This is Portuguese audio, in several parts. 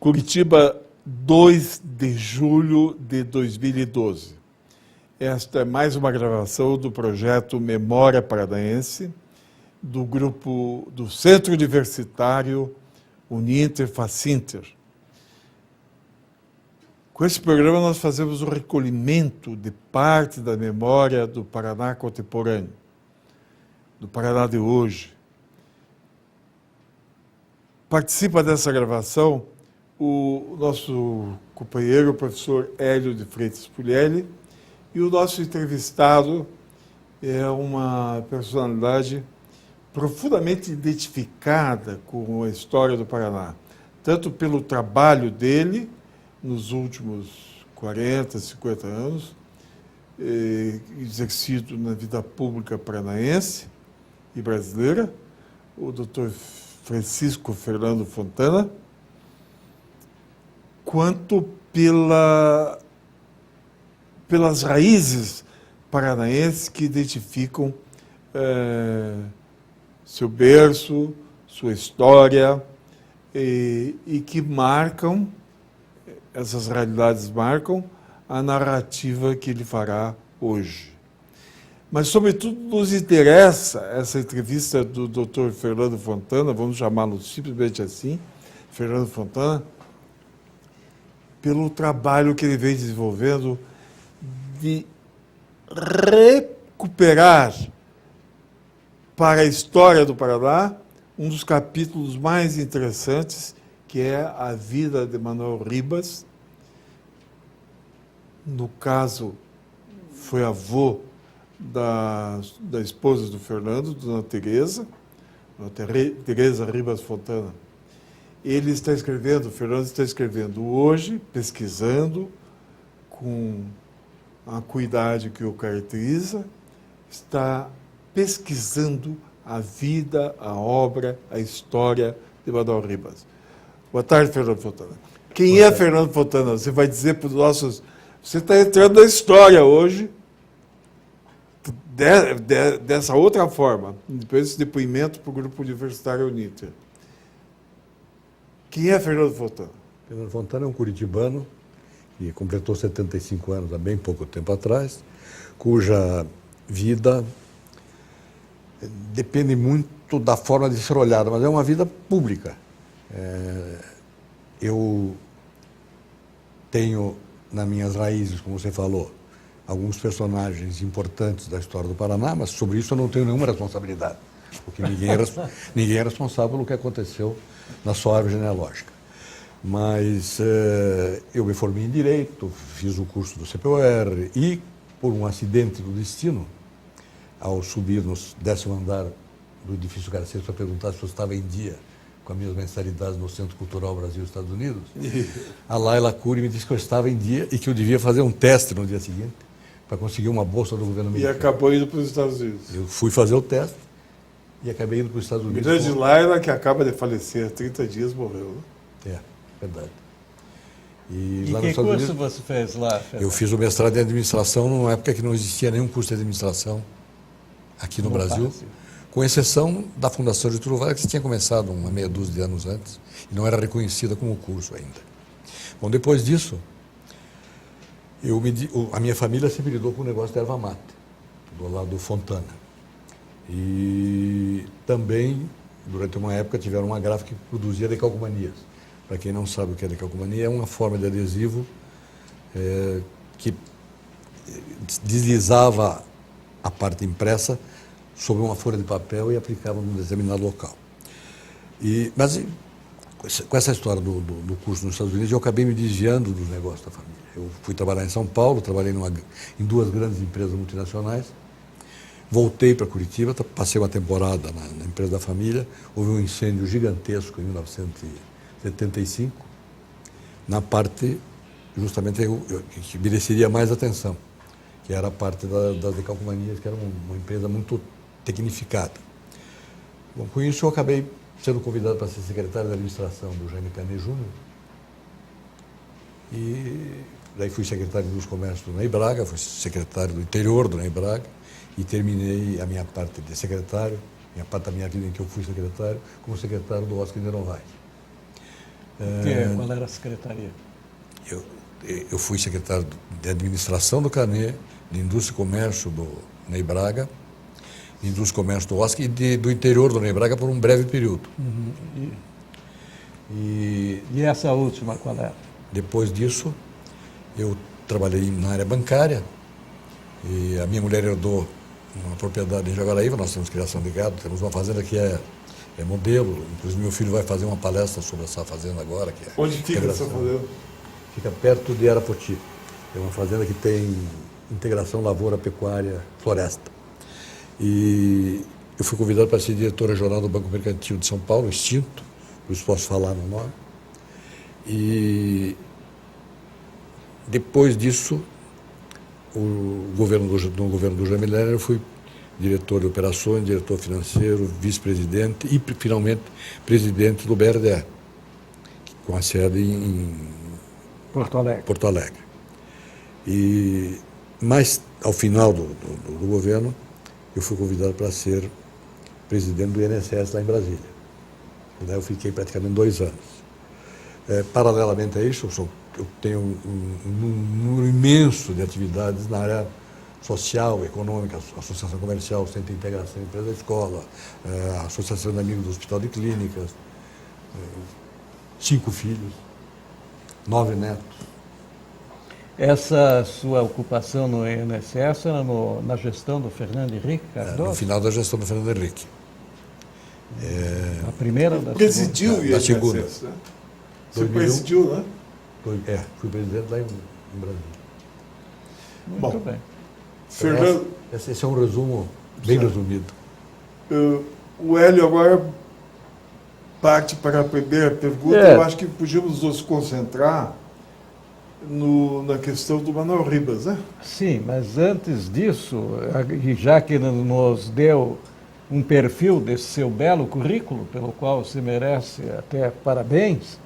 Curitiba, 2 de julho de 2012. Esta é mais uma gravação do projeto Memória Paranaense, do grupo do Centro Universitário Uninter Facinter. Com esse programa nós fazemos o recolhimento de parte da memória do Paraná contemporâneo, do Paraná de hoje. Participa dessa gravação o nosso companheiro, o professor Hélio de Freitas Puglielli, e o nosso entrevistado é uma personalidade profundamente identificada com a história do Paraná, tanto pelo trabalho dele nos últimos 40, 50 anos, exercido na vida pública paranaense e brasileira, o Dr. Francisco Fernando Fontana, quanto pelas raízes paranaenses que identificam seu berço, sua história, e que marcam, essas realidades marcam a narrativa que ele fará hoje. Mas, sobretudo, nos interessa essa entrevista do Dr. Fernando Fontana, vamos chamá-lo simplesmente assim, Fernando Fontana, pelo trabalho que ele vem desenvolvendo de recuperar para a história do Paraná um dos capítulos mais interessantes, que é a vida de Manuel Ribas. No caso, foi avô da esposa do Fernando, Dona Teresa Ribas Fontana. Ele está escrevendo, o Fernando está escrevendo hoje, pesquisando, com a acuidade que o caracteriza, está pesquisando a vida, a obra, a história de Manuel Ribas. Boa tarde, Fernando Fontana. Quem é Fernando Fontana? Você vai dizer para os nossos... Você está entrando na história hoje, dessa outra forma, depois desse depoimento para o Grupo Universitário Uninter. Quem é Fernando Fontana? Fernando Fontana é um curitibano que completou 75 anos há bem pouco tempo atrás, cuja vida depende muito da forma de ser olhada, mas é uma vida pública. Eu tenho nas minhas raízes, como você falou, alguns personagens importantes da história do Paraná, mas sobre isso eu não tenho nenhuma responsabilidade, porque ninguém é responsável pelo que aconteceu na sua árvore genealógica. Mas eu me formei em Direito, fiz o curso do CPUR e, por um acidente do destino, ao subir no 10º andar do edifício Garcês para perguntar se eu estava em dia com as minhas mensalidades no Centro Cultural Brasil-Estados Unidos, a Laila Cury me disse que eu estava em dia e que eu devia fazer um teste no dia seguinte para conseguir uma bolsa do governo americano. E acabou indo para os Estados Unidos. Eu fui fazer o teste e acabei indo para os Estados Unidos. Grande Laila, que acaba de falecer há 30 dias, morreu. Né? Verdade. E lá que curso Unidos, você fez lá, Fernando? Eu fiz o mestrado em administração numa época que não existia nenhum curso de administração aqui no Brasil, com exceção da Fundação Getúlio Vargas, que tinha começado uma meia dúzia de anos antes e não era reconhecida como curso ainda. Bom, depois disso, a minha família sempre lidou com o negócio de erva mate, do lado do Fontana. E também, durante uma época, tiveram uma gráfica que produzia decalcomanias. Para quem não sabe o que é decalcomania, é uma forma de adesivo que deslizava a parte impressa sobre uma folha de papel e aplicava num determinado local. Mas com essa história do curso nos Estados Unidos, eu acabei me desviando dos negócios da família. Eu fui trabalhar em São Paulo, trabalhei em 2 grandes empresas multinacionais, voltei para Curitiba, passei uma temporada na empresa da família, houve um incêndio gigantesco em 1975, na parte, justamente, que mereceria mais atenção, que era a parte das decalcomanias, que era uma empresa muito tecnificada. Bom, com isso eu acabei sendo convidado para ser secretário da administração do Jaime Canet Júnior, e daí fui secretário de Indústria e Comércio do Ney Braga, fui secretário do interior do Ney Braga, e terminei a minha parte de secretário, minha parte da minha vida em que eu fui secretário, como secretário do Oscar Nierenwein. Qual era a secretaria? Eu fui secretário de administração do CANE, de indústria e comércio do Ney Braga, de indústria e comércio do OSC e do interior do Ney Braga por um breve período. Uhum. E essa última qual era? Depois disso, eu trabalhei na área bancária e a minha mulher herdou uma propriedade em Jaguaraíva, nós temos criação de gado, temos uma fazenda que é modelo, inclusive meu filho vai fazer uma palestra sobre essa fazenda agora. Que é Onde fica essa fazenda? Fica perto de Arapoti. É uma fazenda que tem integração lavoura, pecuária, floresta. E eu fui convidado para ser diretor regional do Banco Mercantil de São Paulo, extinto, por isso posso falar no nome. E depois disso, no governo do Jaime Lerner, eu fui diretor de operações, diretor financeiro, vice-presidente e, finalmente, presidente do BRDE, com a sede em Porto Alegre. Mas, ao final do governo, eu fui convidado para ser presidente do INSS lá em Brasília. Daí eu fiquei praticamente 2 anos. Paralelamente a isso, eu tenho um número imenso de atividades na área social, econômica, associação comercial, centro de integração empresa-escola, associação de amigos do Hospital de Clínicas, 5 filhos, 9 netos. Essa sua ocupação no INSS era na gestão do Fernando Henrique Cardoso? No final da gestão do Fernando Henrique. A primeira da presidiu o INSS, segunda. né? Você presidiu, né? Fui presidente lá em Brasília. Muito bem. Fernando, esse é um resumo bem resumido. O Hélio agora parte para a primeira pergunta. Eu acho que podíamos nos concentrar na questão do Manuel Ribas, né? Sim, mas antes disso, já que nos deu um perfil desse seu belo currículo, pelo qual você merece até parabéns,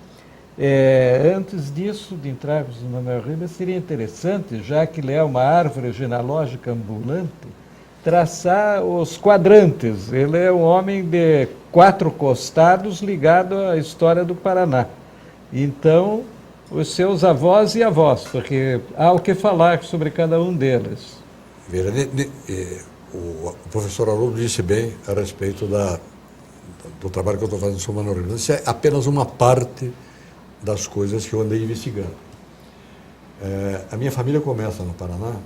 antes disso, de entrarmos no Manuel Ribas, seria interessante, já que ele é uma árvore genealógica ambulante, traçar os quadrantes. Ele é um homem de 4 costados ligado à história do Paraná. Então, os seus avós e avós, porque há o que falar sobre cada um deles. Veja, o professor Haroldo disse bem a respeito do trabalho que eu estou fazendo sobre o Manuel Ribas. Isso é apenas uma parte das coisas que eu andei investigando. A minha família começa no Paraná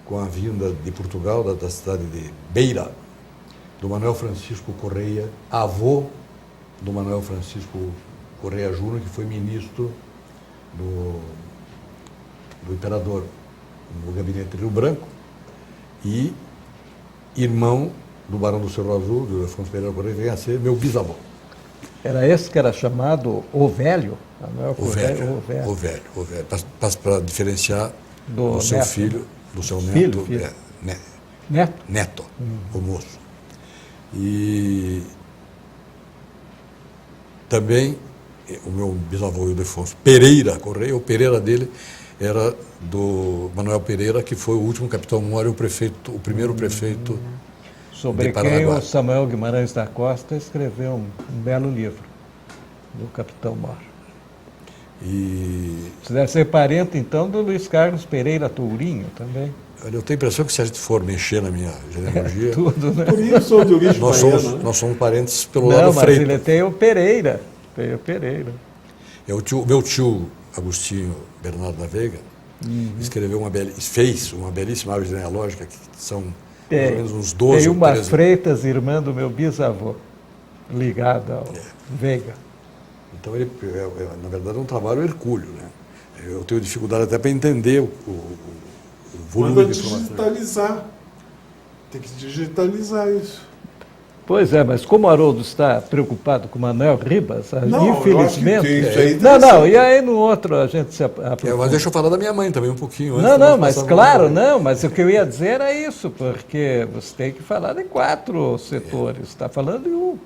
com a vinda de Portugal, da cidade de Beira, do Manuel Francisco Correia, avô do Manuel Francisco Correia Júnior, que foi ministro do imperador no gabinete de Rio Branco, e irmão do Barão do Cerro Azul, do Afonso Pereira Correia, que vem a ser meu bisavô. Era esse que era chamado o Velho? O velho. Para diferenciar do seu neto, filho, do seu neto. Filho. Neto, o moço. E também o meu bisavô Ildefonso Pereira Correia, o Pereira dele era do Manuel Pereira, que foi o último capitão-mor e o primeiro prefeito sobre de Paranaguá. Quem o Samuel Guimarães da Costa escreveu um belo livro, do capitão-mor. Você deve ser parente, então, do Luiz Carlos Pereira Tourinho também. Eu tenho a impressão que se a gente for mexer na minha genealogia... Tudo, né? Tourinho sou de origem baiana, nós somos parentes pelo lado mas Freitas. ele tem o Pereira. Tem o Pereira. Meu tio Agostinho Bernardo da Veiga fez uma belíssima árvore genealógica, que são mais ou menos uns 12 Tem ou uma 13... Freitas, irmã do meu bisavô, ligada ao Veiga. Então, ele, na verdade, é um trabalho hercúleo, né? Eu tenho dificuldade até para entender o volume de informação. Digitalizar. Tem que digitalizar isso. Pois é, mas como o Haroldo está preocupado com o Manuel Ribas, Não, infelizmente... eu acho que isso aí não, e aí no outro a gente se aprofunda. Mas deixa eu falar da minha mãe também um pouquinho. Mas claro, mas o que eu ia dizer era isso, porque você tem que falar de 4 setores, está falando de um.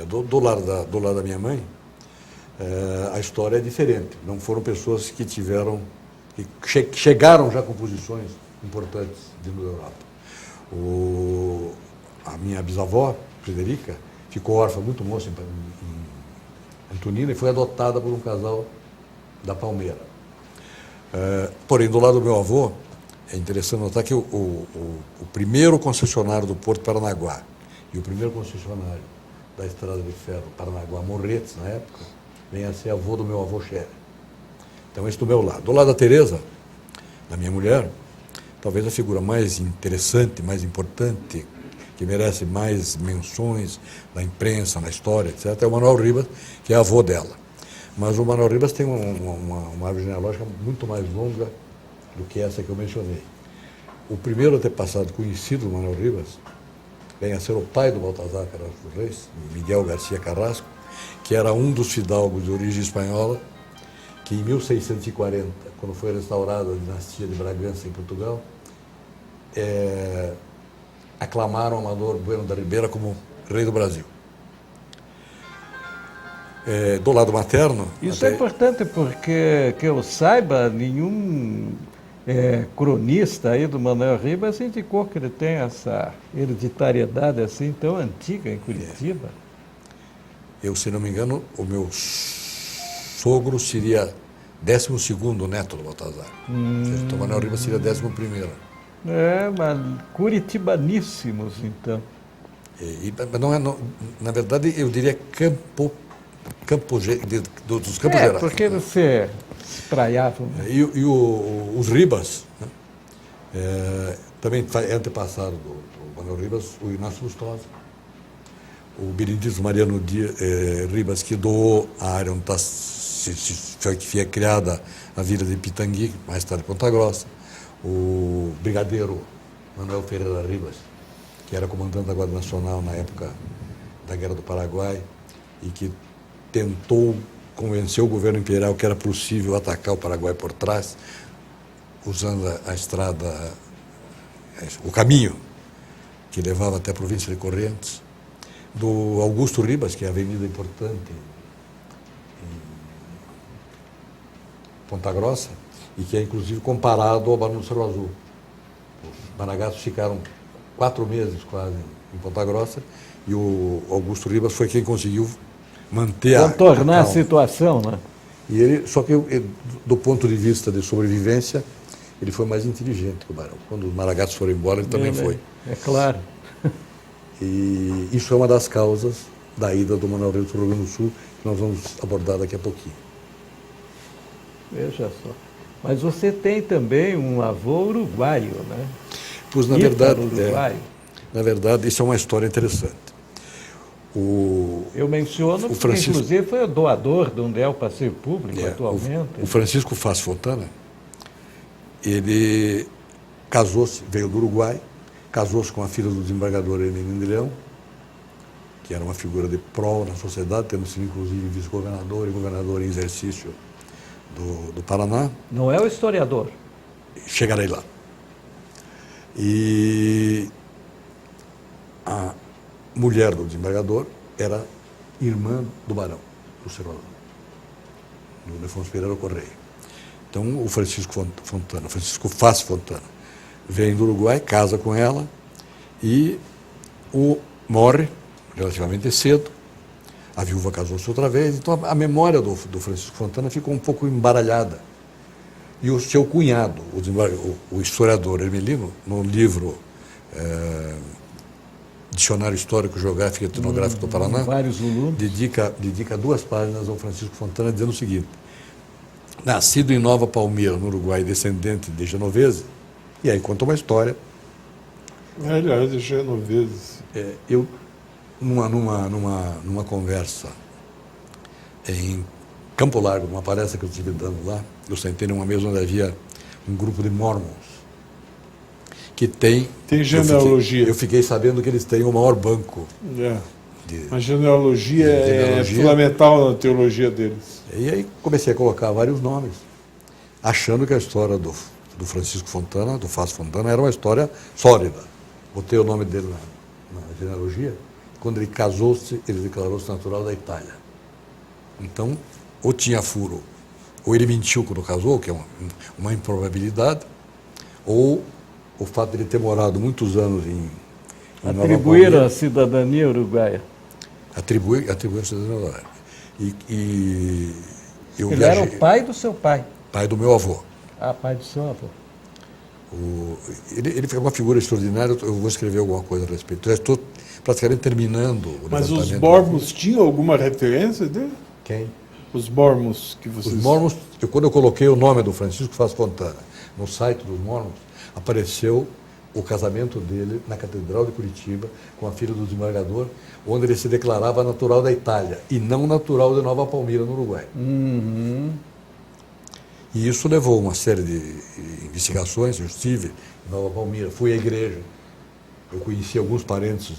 Do lado da minha mãe, a história é diferente. Não foram pessoas que chegaram já com posições importantes dentro da Europa. A minha bisavó, Frederica, ficou órfã muito moça em Antonina, e foi adotada por um casal da Palmeira. Porém, do lado do meu avô, é interessante notar que o primeiro concessionário do Porto Paranaguá e o primeiro concessionário da Estrada de Ferro Paranaguá-Morretes, na época, vem a ser avô do meu avô Scherer. Então, esse do meu lado. Do lado da Tereza, da minha mulher, talvez a figura mais interessante, mais importante, que merece mais menções na imprensa, na história, etc., é o Manuel Ribas, que é avô dela. Mas o Manuel Ribas tem uma árvore genealógica muito mais longa do que essa que eu mencionei. O primeiro antepassado conhecido do Manuel Ribas vem a ser o pai do Baltazar Carrasco dos Reis, Miguel Garcia Carrasco, que era um dos fidalgos de origem espanhola, que em 1640, quando foi restaurada a dinastia de Bragança em Portugal, aclamaram Amador Bueno da Ribeira como rei do Brasil. Do lado materno... Isso é importante porque, que eu saiba, nenhum cronista aí do Manuel Ribas indicou que ele tem essa hereditariedade assim tão antiga em Curitiba. Eu, se não me engano, o meu sogro seria 12º neto do Baltazar. Então, o Manuel Ribas seria 11º. Mas curitibaníssimos, então. Mas não é, na verdade, eu diria dos Campos Gerais. Porque eles se espraiavam. E os Ribas, né? Também é antepassado do Manuel Ribas, o Inácio Lustosa, o Benedito Mariano Ribas, que doou a área onde foi criada a vila de Pitangui, mais tarde Ponta Grossa, o brigadeiro Manuel Ferreira Ribas, que era comandante da Guarda Nacional na época da Guerra do Paraguai e que tentou convencer o governo imperial que era possível atacar o Paraguai por trás, usando a estrada, o caminho que levava até a província de Correntes, do Augusto Ribas, que é a avenida importante em Ponta Grossa, e que é inclusive comparado ao Barão do Cerro Azul. Os maragatos ficaram 4 meses quase em Ponta Grossa, e o Augusto Ribas foi quem conseguiu manter contornar a situação, né? E ele, só que do ponto de vista de sobrevivência, ele foi mais inteligente que o Barão. Quando os maragatos foram embora, ele também foi. É claro. E isso é uma das causas da ida do Manuel Ribas para o Rio Grande do Sul, que nós vamos abordar daqui a pouquinho. Veja só. Mas você tem também um avô uruguaio, né? Pois, na verdade, isso é uma história interessante. Eu menciono porque, inclusive, foi o doador de onde é o passeio público atualmente. O Francisco Faz Fontana, ele casou-se, veio do Uruguai, casou-se com a filha do desembargador Hermenino de Leão, que era uma figura de prol na sociedade, tendo sido, inclusive, vice-governador e governador em exercício do Paraná. Não é o historiador. Chegarei lá. E a mulher do desembargador era irmã do barão, do Cerro Azul, do Afonso Pereira Correia. Então, o Francisco Faz Fontana, vem do Uruguai, casa com ela e morre relativamente cedo. A viúva casou-se outra vez, então a memória do Francisco Fontana ficou um pouco embaralhada. E o seu cunhado, o historiador Hermelino, no livro Dicionário Histórico, Geográfico e Etnográfico do Paraná, dedica 2 páginas ao Francisco Fontana, dizendo o seguinte: nascido em Nova Palmira, no Uruguai, descendente de genovese, e aí conta uma história. Aliás, de genoveses. Eu, numa conversa em Campo Largo, numa palestra que eu estive dando lá, eu sentei numa mesa onde havia um grupo de mormons que tem genealogia. Eu fiquei sabendo que eles têm o maior banco. A genealogia é fundamental na teologia deles. E aí comecei a colocar vários nomes, achando que a história do Francisco Fontana, do Faz Fontana, era uma história sólida. Botei o nome dele na genealogia. Quando ele casou-se, ele declarou-se natural da Itália. Então, ou tinha furo, ou ele mentiu quando casou, que é uma improbabilidade, ou o fato de ele ter morado muitos anos em Atribuíram a cidadania uruguaia. Atribuir a cidadania uruguaia. e eu Ele era viajei. o pai do seu pai. Pai do meu avô. Ah, pai do seu avô. Ele foi uma figura extraordinária, eu vou escrever alguma coisa a respeito. Eu estou praticamente terminando o Mas os levantamento. Bormos tinham alguma referência dele? Quem? Os Bormos que Os vocês... Mormons, quando eu coloquei o nome do Francisco Vaz Fontana no site dos Mormons, apareceu o casamento dele na Catedral de Curitiba com a filha do desembargador, onde ele se declarava natural da Itália e não natural de Nova Palmira, no Uruguai. Uhum. E isso levou uma série de investigações. Eu estive em Nova Palmira, fui à igreja, eu conheci alguns parentes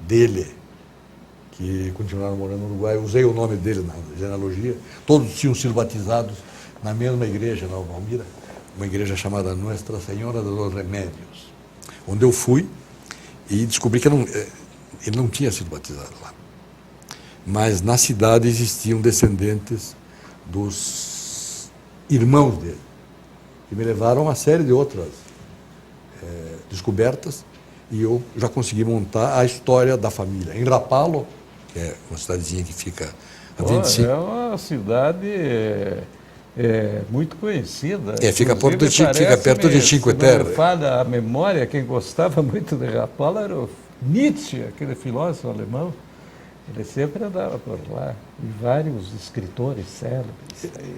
dele que continuaram morando no Uruguai, usei o nome dele na genealogia, todos tinham sido batizados na mesma igreja, em Nova Palmira, uma igreja chamada Nuestra Senhora dos Remédios, onde eu fui e descobri que ele não tinha sido batizado lá. Mas na cidade existiam descendentes dos irmãos dele, que me levaram a uma série de outras descobertas, e eu já consegui montar a história da família. Em Rapalo, que é uma cidadezinha que fica a 25... É uma cidade muito conhecida. Fica Inclusive, perto de Cinque se Terre. não me falha a memória, quem gostava muito de Rapalo era o Nietzsche, aquele filósofo alemão. Ele sempre andava por lá, e vários escritores célebres.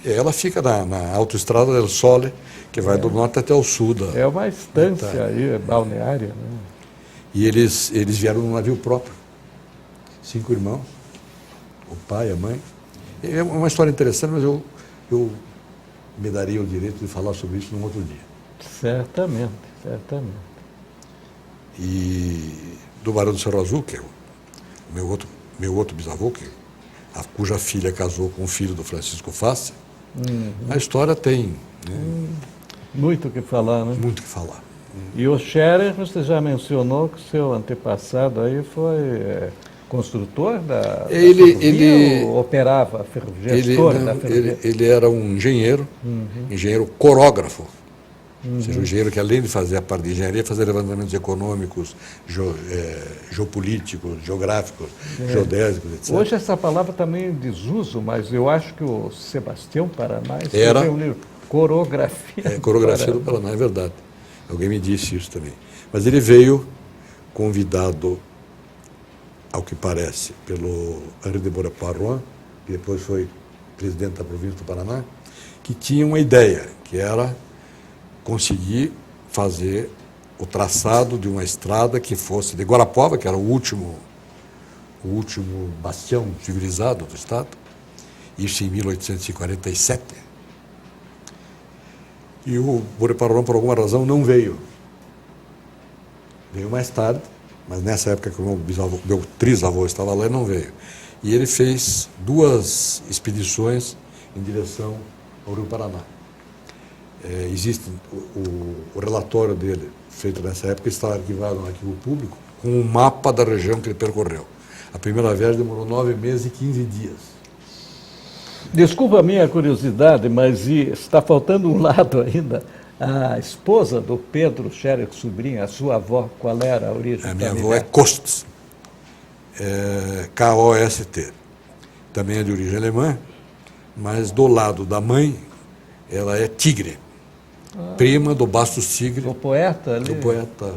Ela fica na autoestrada del Sole, que vai do norte até o sul. É uma estância aí, balneária, né? E eles vieram num navio próprio. 5 irmãos, o pai, a mãe. É uma história interessante, mas eu me daria o direito de falar sobre isso num outro dia. Certamente, certamente. E do Barão do Cerro Azul, que é o meu outro bisavô, cuja filha casou com o filho do Francisco Fassi, a história tem, né, muito o que falar, né? muito o que falar. E o Scherer, você já mencionou que o seu antepassado aí foi construtor da ferrovia ou operava gestor da ferrovia? Ele era um engenheiro, engenheiro corógrafo. Ou seja, um engenheiro que, além de fazer a parte de engenharia, fazia levantamentos econômicos, geopolíticos, geográficos, geodésicos, etc. Hoje essa palavra está meio em desuso, mas eu acho que o Sebastião Paraná Era escreveu um livro, Corografia. Corografia do Paraná, é verdade. Alguém me disse isso também. Mas ele veio convidado, ao que parece, pelo Henri de Beaurepaire, que depois foi presidente da província do Paraná, que tinha uma ideia, que era conseguir fazer o traçado de uma estrada que fosse de Guarapuava, que era o último bastião civilizado do Estado, isso em 1847. E o Beaurepaire, por alguma razão, não veio. Veio mais tarde, mas nessa época que o meu trisavô estava lá, ele não veio. E ele fez 2 expedições em direção ao Rio Paraná. Existe o relatório dele, feito nessa época, está arquivado no arquivo público, com um mapa da região que ele percorreu. A primeira viagem demorou 9 meses e 15 dias. Desculpa a minha curiosidade, mas está faltando um lado ainda. A esposa do Pedro Scherer Sobrinho, a sua avó, qual era a origem? A minha avó é Kost, K-O-S-T. Também é de origem alemã, mas do lado da mãe, ela é Tigre. Prima do Bastos Tigre. O poeta ali? Do poeta.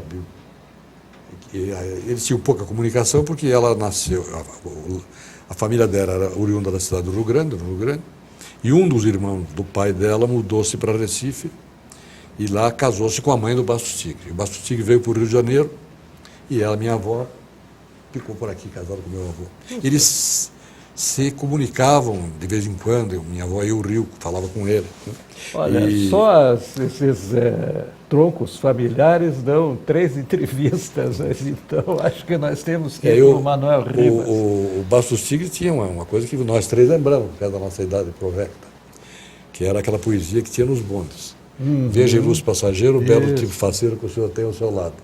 Eles tinham pouca comunicação porque ela nasceu, a família dela era oriunda da cidade do Rio Grande, e um dos irmãos do pai dela mudou-se para Recife e lá casou-se com a mãe do Bastos Tigre. O Bastos Tigre veio para o Rio de Janeiro e ela, minha avó, ficou por aqui casada com meu avô. Eles se comunicavam de vez em quando, minha avó ia ao Rio, falava com ele. Olha, só esses troncos familiares dão 3 entrevistas, mas então acho que nós temos que ir com o Manuel Rivas. O Bastos Tigre tinha uma coisa que nós 3 lembramos, por causa da nossa idade provecta, que era aquela poesia que tinha nos bondes. Veja em luz passageiro, o belo tipo faceiro que o senhor tem ao seu lado.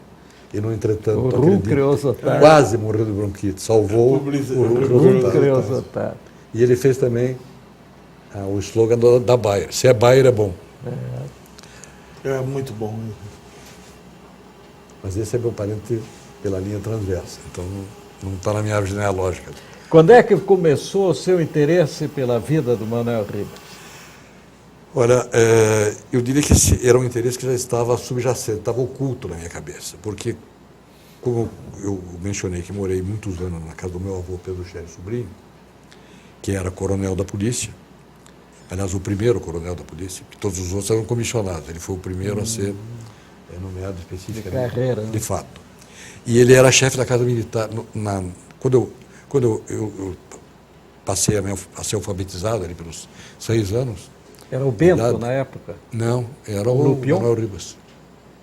E, no entretanto, o Rum Creosotato. Quase morreu de bronquite, salvou o Rum Creosotato. E ele fez também o slogan da Bayer: se é Bayer é bom. É muito bom. Mas esse é meu parente pela linha transversa, então não está na minha árvore genealógica. Quando é que começou o seu interesse pela vida do Manuel Ribas? Olha, eu diria que esse era um interesse que já estava subjacente, estava oculto na minha cabeça, porque, como eu mencionei que morei muitos anos na casa do meu avô Pedro Scherer Sobrinho, que era coronel da polícia, aliás, o primeiro coronel da polícia, que todos os outros eram comissionados, ele foi o primeiro a ser nomeado especificamente, de carreira, né? de fato. E ele era chefe da Casa Militar. Quando eu passei a ser alfabetizado ali pelos 6 anos. Era o Bento na época? Não, era o Manuel Ribas.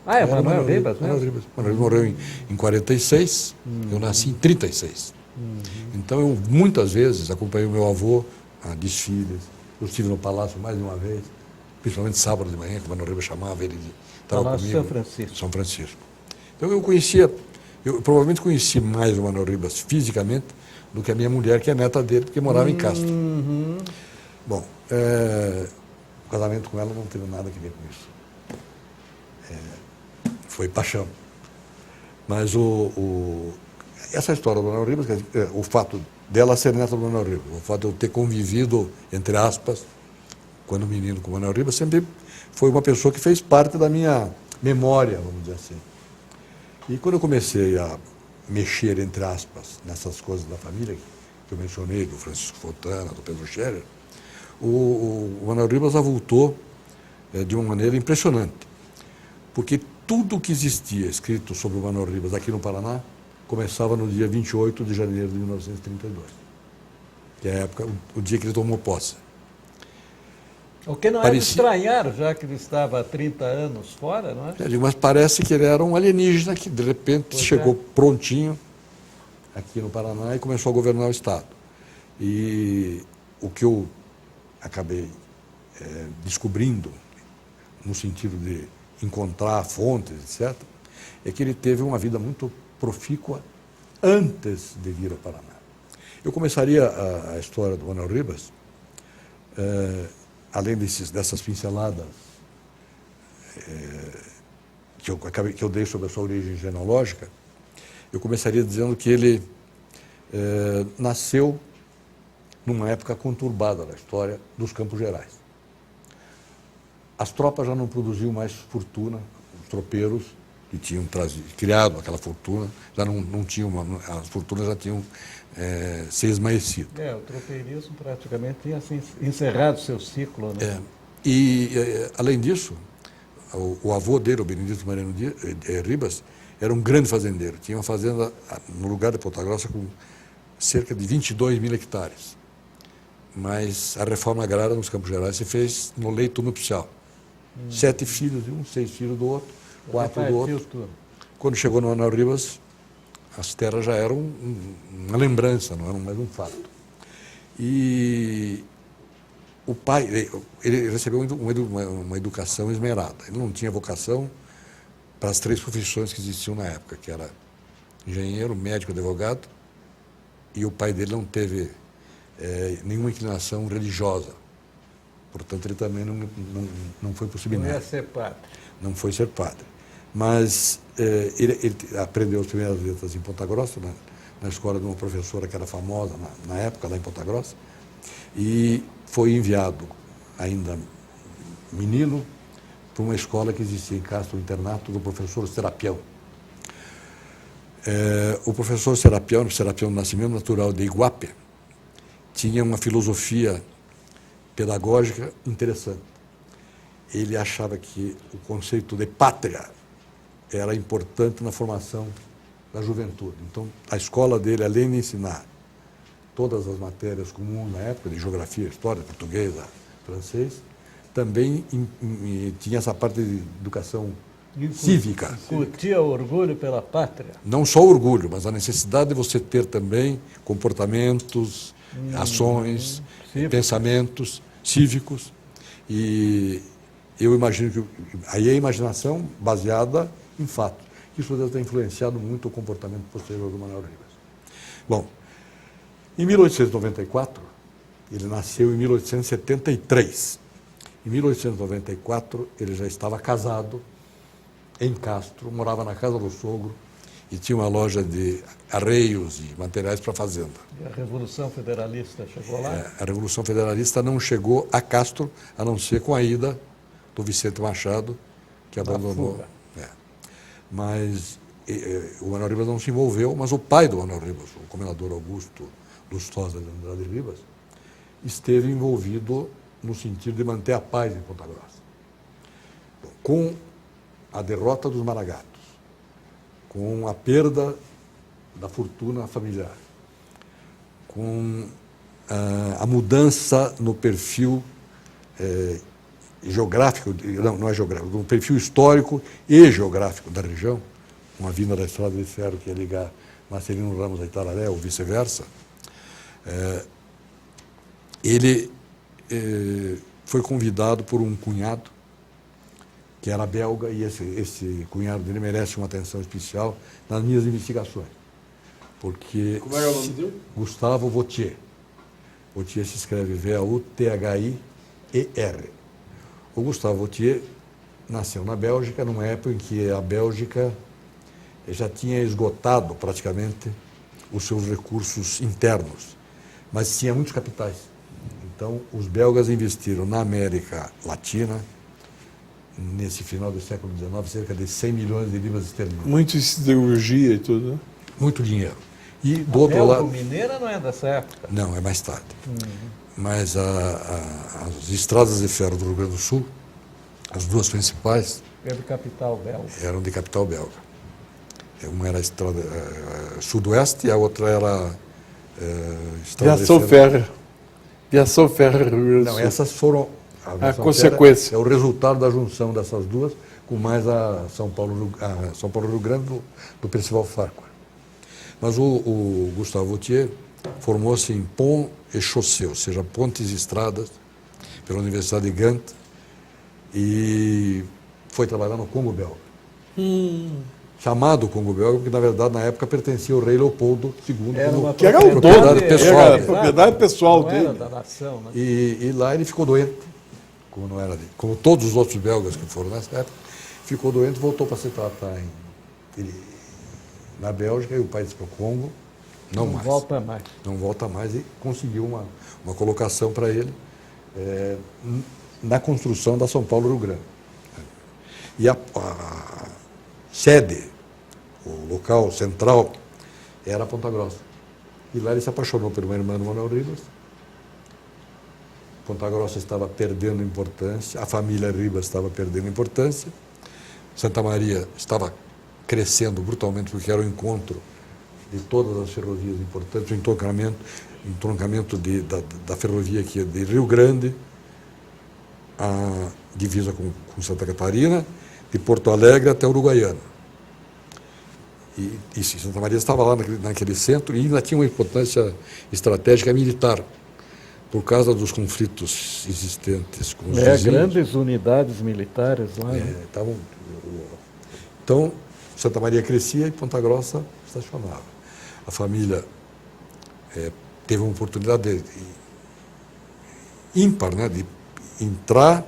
Ah, é o Manuel Ribas, né? Manuel Ribas. Manuel Ribas morreu em 46, eu nasci em 36. Então eu muitas vezes acompanhei o meu avô a desfiles, eu estive no palácio mais de uma vez, principalmente sábado de manhã, que o Manuel Ribas chamava ele de Palácio comigo, São Francisco. São Francisco. Então eu provavelmente conheci mais o Manuel Ribas fisicamente do que a minha mulher, que é neta dele, porque morava em Castro. Bom, o casamento com ela não teve nada a ver com isso. Foi paixão. Mas essa história do Manuel Ribas, o fato dela ser neta do Manuel Ribas, o fato de eu ter convivido, entre aspas, quando menino com o Manuel Ribas, sempre foi uma pessoa que fez parte da minha memória, vamos dizer assim. E quando eu comecei a mexer, entre aspas, nessas coisas da família, que eu mencionei, do Francisco Fontana, do Pedro Scherer, o Manuel Ribas avultou de uma maneira impressionante. Porque tudo que existia escrito sobre o Manuel Ribas aqui no Paraná começava no dia 28 de janeiro de 1932, que é a época, o dia que ele tomou posse. O que não é de estranhar, já que ele estava há 30 anos fora, não é? Mas parece que ele era um alienígena que, de repente, chegou prontinho aqui no Paraná e começou a governar o Estado. E o que eu acabei descobrindo, no sentido de encontrar fontes, etc., é que ele teve uma vida muito profícua antes de vir ao Paraná. Eu começaria a história do Manuel Ribas, além dessas pinceladas que eu dei sobre a sua origem genealógica, eu começaria dizendo que ele nasceu numa época conturbada da história dos Campos Gerais. As tropas já não produziam mais fortuna, os tropeiros que tinham criado aquela fortuna, já não tinham, as fortunas já tinham se esmaecido. O tropeirismo praticamente tinha encerrado seu ciclo, né? Além disso, o avô dele, o Benedito Mariano Ribas, era um grande fazendeiro. Tinha uma fazenda no lugar de Ponta Grossa com cerca de 22 mil hectares. Mas a reforma agrária nos Campos Gerais se fez no leito nupcial. 7 filhos de um, 6 filhos do outro, 4 do outro. Quando chegou no Manuel Ribas, as terras já eram uma lembrança, não eram mais um fato. E o pai, ele recebeu uma educação esmerada. Ele não tinha vocação para as 3 profissões que existiam na época, que era engenheiro, médico, advogado, e o pai dele não teve nenhuma inclinação religiosa. Portanto, ele também não foi para o seminário. Não ia ser padre. Não foi ser padre. Mas ele aprendeu as primeiras letras em Ponta Grossa, na escola de uma professora que era famosa na época, lá em Ponta Grossa, e foi enviado, ainda menino, para uma escola que existia em Castro, o internato do professor Serapião. O professor Serapião do Nascimento, natural de Iguape, tinha uma filosofia pedagógica interessante. Ele achava que o conceito de pátria era importante na formação da juventude. Então, a escola dele, além de ensinar todas as matérias comuns na época, de geografia, história, português, francês, também tinha essa parte de educação cívica. Discutia o orgulho pela pátria. Não só orgulho, mas a necessidade de você ter também comportamentos, ações, pensamentos cívicos. E eu imagino que aí é a imaginação baseada em fatos. Isso deve ter influenciado muito o comportamento posterior do Manuel Ribas. Bom, em 1894, ele nasceu em 1873. Em 1894, ele já estava casado em Castro, morava na casa do sogro e tinha uma loja de arreios e materiais para fazenda. E a Revolução Federalista chegou lá? A Revolução Federalista não chegou a Castro, a não ser com a ida do Vicente Machado, que abandonou. Mas o Manuel Ribas não se envolveu, mas o pai do Manuel Ribas, o comendador Augusto Lustosa de Andrade Ribas, esteve envolvido no sentido de manter a paz em Ponta Grossa. Bom, com a derrota dos Maragatos, com a perda da fortuna familiar, com a mudança no perfil geográfico, não é geográfico, no perfil histórico e geográfico da região, uma vinda da Estrada de Ferro que ia ligar Marcelino Ramos a Itararé, ou vice-versa, ele foi convidado por um cunhado que era belga, e esse cunhado dele merece uma atenção especial nas minhas investigações. Porque Como era o nome dele? Gustavo Vautier. Vautier se escreve V-A-U-T-H-I-E-R. O Gustavo Vautier nasceu na Bélgica, numa época em que a Bélgica já tinha esgotado praticamente os seus recursos internos, mas tinha muitos capitais. Então, os belgas investiram na América Latina, nesse final do século XIX, cerca de 100 milhões de libras esterlinas. Muito siderurgia e tudo, né? Muito dinheiro. E do outro lado... Mineira não é dessa época? Não, é mais tarde. Mas as estradas de ferro do Rio Grande do Sul, as duas principais, É de capital belga. eram de capital belga. Uma era a estrada sudoeste e a outra era estrada Viação de ferro. Ferra. Viação Ferra, Rio Grande do Não, Sul. essas foram... A consequência. É o resultado da junção dessas duas, com mais a São Paulo Rio Grande do Percival Farquhar. Mas o Gustavo Vautier formou-se em Pont et Chaussée, ou seja, pontes e estradas, pela Universidade de Gand, e foi trabalhar no Congo belga. Chamado Congo belga, porque na verdade na época pertencia ao rei Leopoldo II, que era o propriedade dono, pessoal era a dele. propriedade pessoal Não dele. era da nação, né? E lá ele ficou doente, como não era dele. Como todos os outros belgas que foram nessa época, ficou doente e voltou para se tratar na Bélgica, e o pai disse para o Congo, não mais. Volta mais. Não volta mais, e conseguiu uma colocação para ele na construção da São Paulo Rio Grande. E a sede, o local central, era Ponta Grossa. E lá ele se apaixonou por uma irmã do Manuel Ribas. Ponta Grossa estava perdendo importância, a família Ribas estava perdendo importância, Santa Maria estava crescendo brutalmente, porque era o encontro de todas as ferrovias importantes, o entroncamento da ferrovia aqui de Rio Grande, a divisa com Santa Catarina, de Porto Alegre até Uruguaiana. E Santa Maria estava lá naquele centro e ainda tinha uma importância estratégica militar, por causa dos conflitos existentes com os vizinhos. Grandes unidades militares lá. Né? Então, Santa Maria crescia e Ponta Grossa estacionava. A família teve uma oportunidade ímpar, né, de entrar,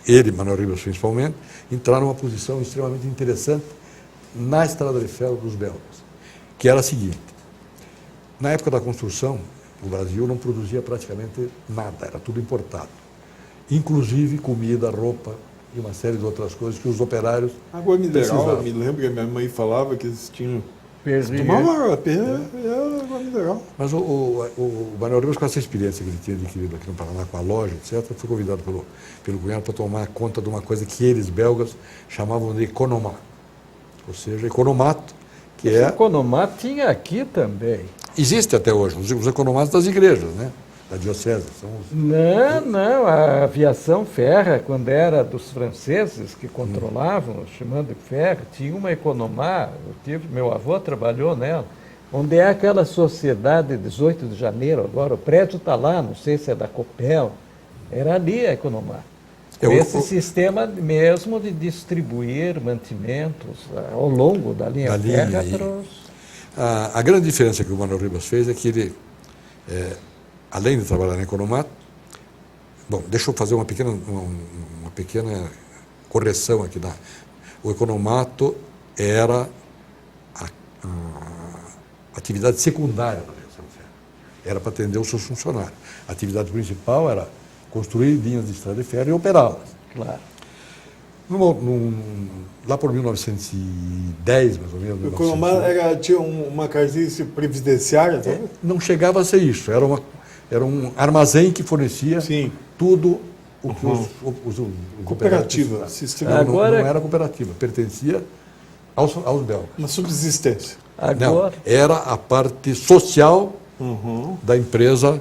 ele, Manuel Ribas principalmente, entrar numa posição extremamente interessante na estrada de ferro dos belgas, que era a seguinte: na época da construção, o Brasil não produzia praticamente nada, era tudo importado, inclusive comida, roupa e uma série de outras coisas que os operários Água mineral, precisavam. me lembro que a minha mãe falava que eles tinham... Perrier. Tomava água mineral. Mas o Manuel Ribas, com essa experiência que ele tinha adquirido aqui no Paraná com a loja, etc., foi convidado pelo cunhado para tomar conta de uma coisa que eles, belgas, chamavam de economá. Ou seja, economato, que Esse economato tinha aqui também. existe até hoje, os economatos das igrejas, né? Da diocese. São os... Não, a aviação ferra, quando era dos franceses que controlavam, chamando de ferro, tinha uma economá, meu avô trabalhou nela, onde é aquela sociedade 18 de janeiro, agora o prédio está lá, não sei se é da Copel, era ali a economá. Esse sistema mesmo de distribuir mantimentos ao longo da linha férrea para os... A grande diferença que o Manuel Ribas fez é que ele, além de trabalhar na Economato, bom, deixa eu fazer uma pequena correção aqui. O Economato era atividade secundária da aviação férrea. Era para atender os seus funcionários. A atividade principal era construir linhas de estrada de ferro e operá-las. Claro. Lá por 1910, mais ou menos. O Economar tinha uma característica previdenciária também? Não chegava a ser isso. Era um armazém que fornecia Sim. tudo o que os cooperativa. Não era cooperativa, pertencia aos belgas. Uma subsistência. Agora, Não, era a parte social da empresa,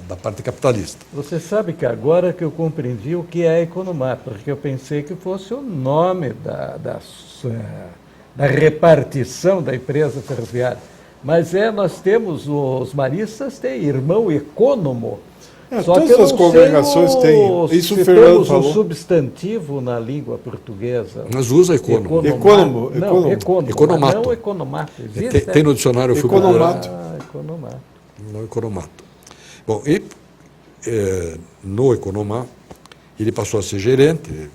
da parte capitalista. você sabe que agora que eu compreendi o que é Economar, porque eu pensei que fosse o nome da repartição da empresa ferroviária. Mas nós temos, os maristas têm irmão Economo. Só todas que eu as não congregações sei têm. Isso se o Fernando temos falou. um substantivo na língua portuguesa. Mas usa Economo. Economo. Não, Economo. Economato. Não Economato. Existe, Tem no dicionário, eu fui Economato. procurar. Economato. No Economato. Bom, e no Economar, ele passou a ser gerente.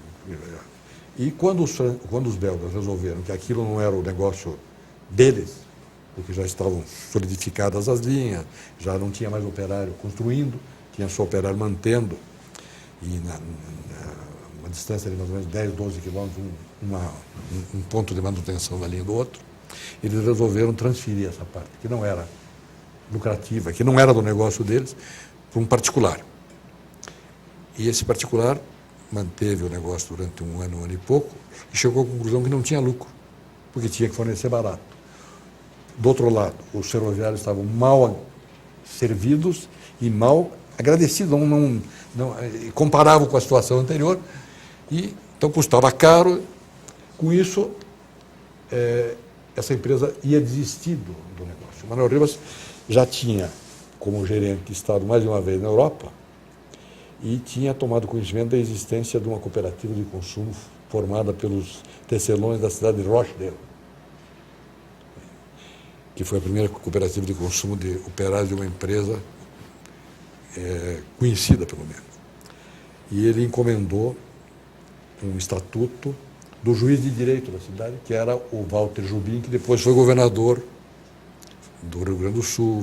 E quando os belgas resolveram que aquilo não era o negócio deles, porque já estavam solidificadas as linhas, já não tinha mais operário construindo, tinha só operário mantendo, e uma distância de mais ou menos 10, 12 quilômetros, um ponto de manutenção da linha do outro, eles resolveram transferir essa parte, que não era lucrativa, que não era do negócio deles, para um particular. E esse particular manteve o negócio durante um ano e pouco, e chegou à conclusão que não tinha lucro, porque tinha que fornecer barato. Do outro lado, os ferroviários estavam mal servidos e mal agradecidos, não comparavam com a situação anterior, e então custava caro. Com isso, essa empresa ia desistir do negócio. O Manuel Ribas já tinha, como gerente, estado mais de uma vez na Europa e tinha tomado conhecimento da existência de uma cooperativa de consumo formada pelos tecelões da cidade de Rochdale, que foi a primeira cooperativa de consumo de operários de uma empresa conhecida, pelo menos. E ele encomendou um estatuto do juiz de direito da cidade, que era o Walter Jubim, que depois foi governador do Rio Grande do Sul,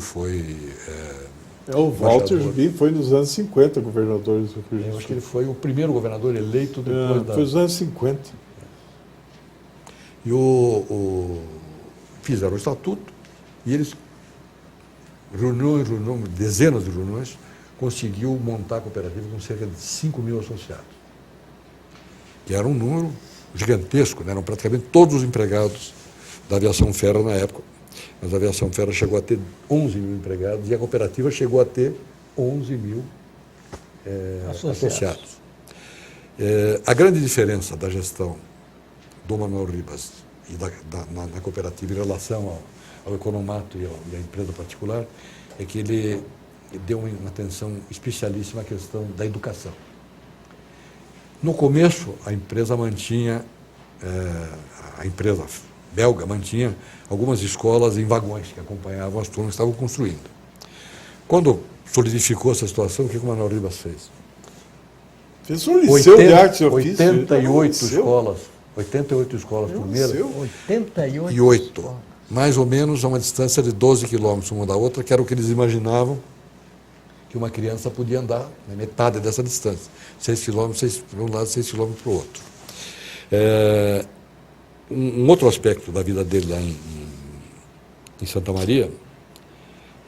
O Walter Jubim foi nos anos 50 governador do Rio Grande do Sul. Eu acho que ele foi o primeiro governador eleito depois Foi nos anos 50. E fizeram o estatuto e eles, reuniões, dezenas de reuniões, conseguiu montar a cooperativa com cerca de 5.000 associados. Que era um número gigantesco, né? Eram praticamente todos os empregados da aviação ferro na época. Mas a aviação ferro chegou a ter 11.000 empregados e a cooperativa chegou a ter 11.000 associados. A grande diferença da gestão do Manuel Ribas e na cooperativa em relação ao Economato e à empresa particular é que ele deu uma atenção especialíssima à questão da educação. No começo, a empresa belga mantinha algumas escolas em vagões que acompanhavam as turmas que estavam construindo. Quando solidificou essa situação, o que o Manuel Ribas fez? Fez um liceu de arte e ofício. 88 escolas primeiras. 88. Mais ou menos a uma distância de 12 quilômetros uma da outra, que era o que eles imaginavam que uma criança podia andar na metade dessa distância. 6 quilômetros para um lado, 6 quilômetros para o outro. Um outro aspecto da vida dele lá em Santa Maria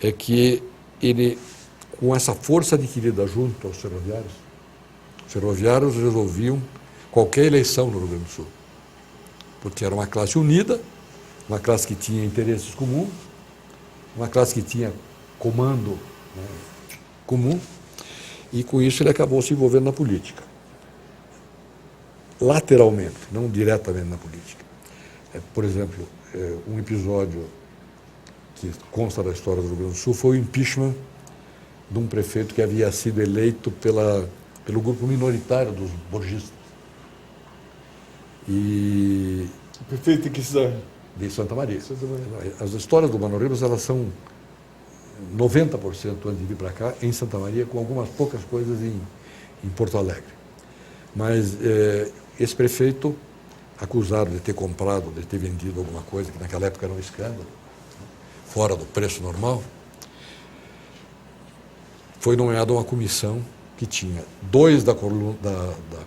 é que ele, com essa força adquirida junto aos ferroviários resolviam qualquer eleição no Rio Grande do Sul, porque era uma classe unida, uma classe que tinha interesses comuns, uma classe que tinha comando, né, comum, e com isso ele acabou se envolvendo na política. Lateralmente, não diretamente na política. Por exemplo, um episódio que consta da história do Rio Grande do Sul foi o impeachment de um prefeito que havia sido eleito pelo grupo minoritário dos borgistas. E O prefeito de que cidade? de Santa Maria. As histórias do Manuel Ribas, elas são 90% antes de vir para cá, em Santa Maria, com algumas poucas coisas em Porto Alegre. Mas esse prefeito acusado de ter comprado, de ter vendido alguma coisa, que naquela época era um escândalo, fora do preço normal, foi nomeada uma comissão que tinha 2 da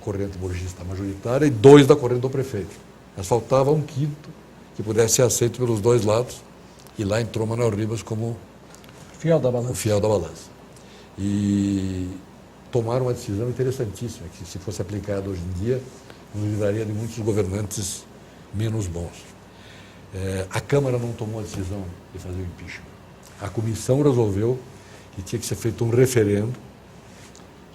corrente morgista majoritária e 2 da corrente do prefeito. Mas faltava um quinto que pudesse ser aceito pelos dois lados, e lá entrou Manuel Ribas como Fiel da o balança. fiel da balança. E tomaram uma decisão interessantíssima, que se fosse aplicada hoje em dia, nos livraria de muitos governantes menos bons. A Câmara não tomou a decisão de fazer o impeachment. A comissão resolveu que tinha que ser feito um referendo.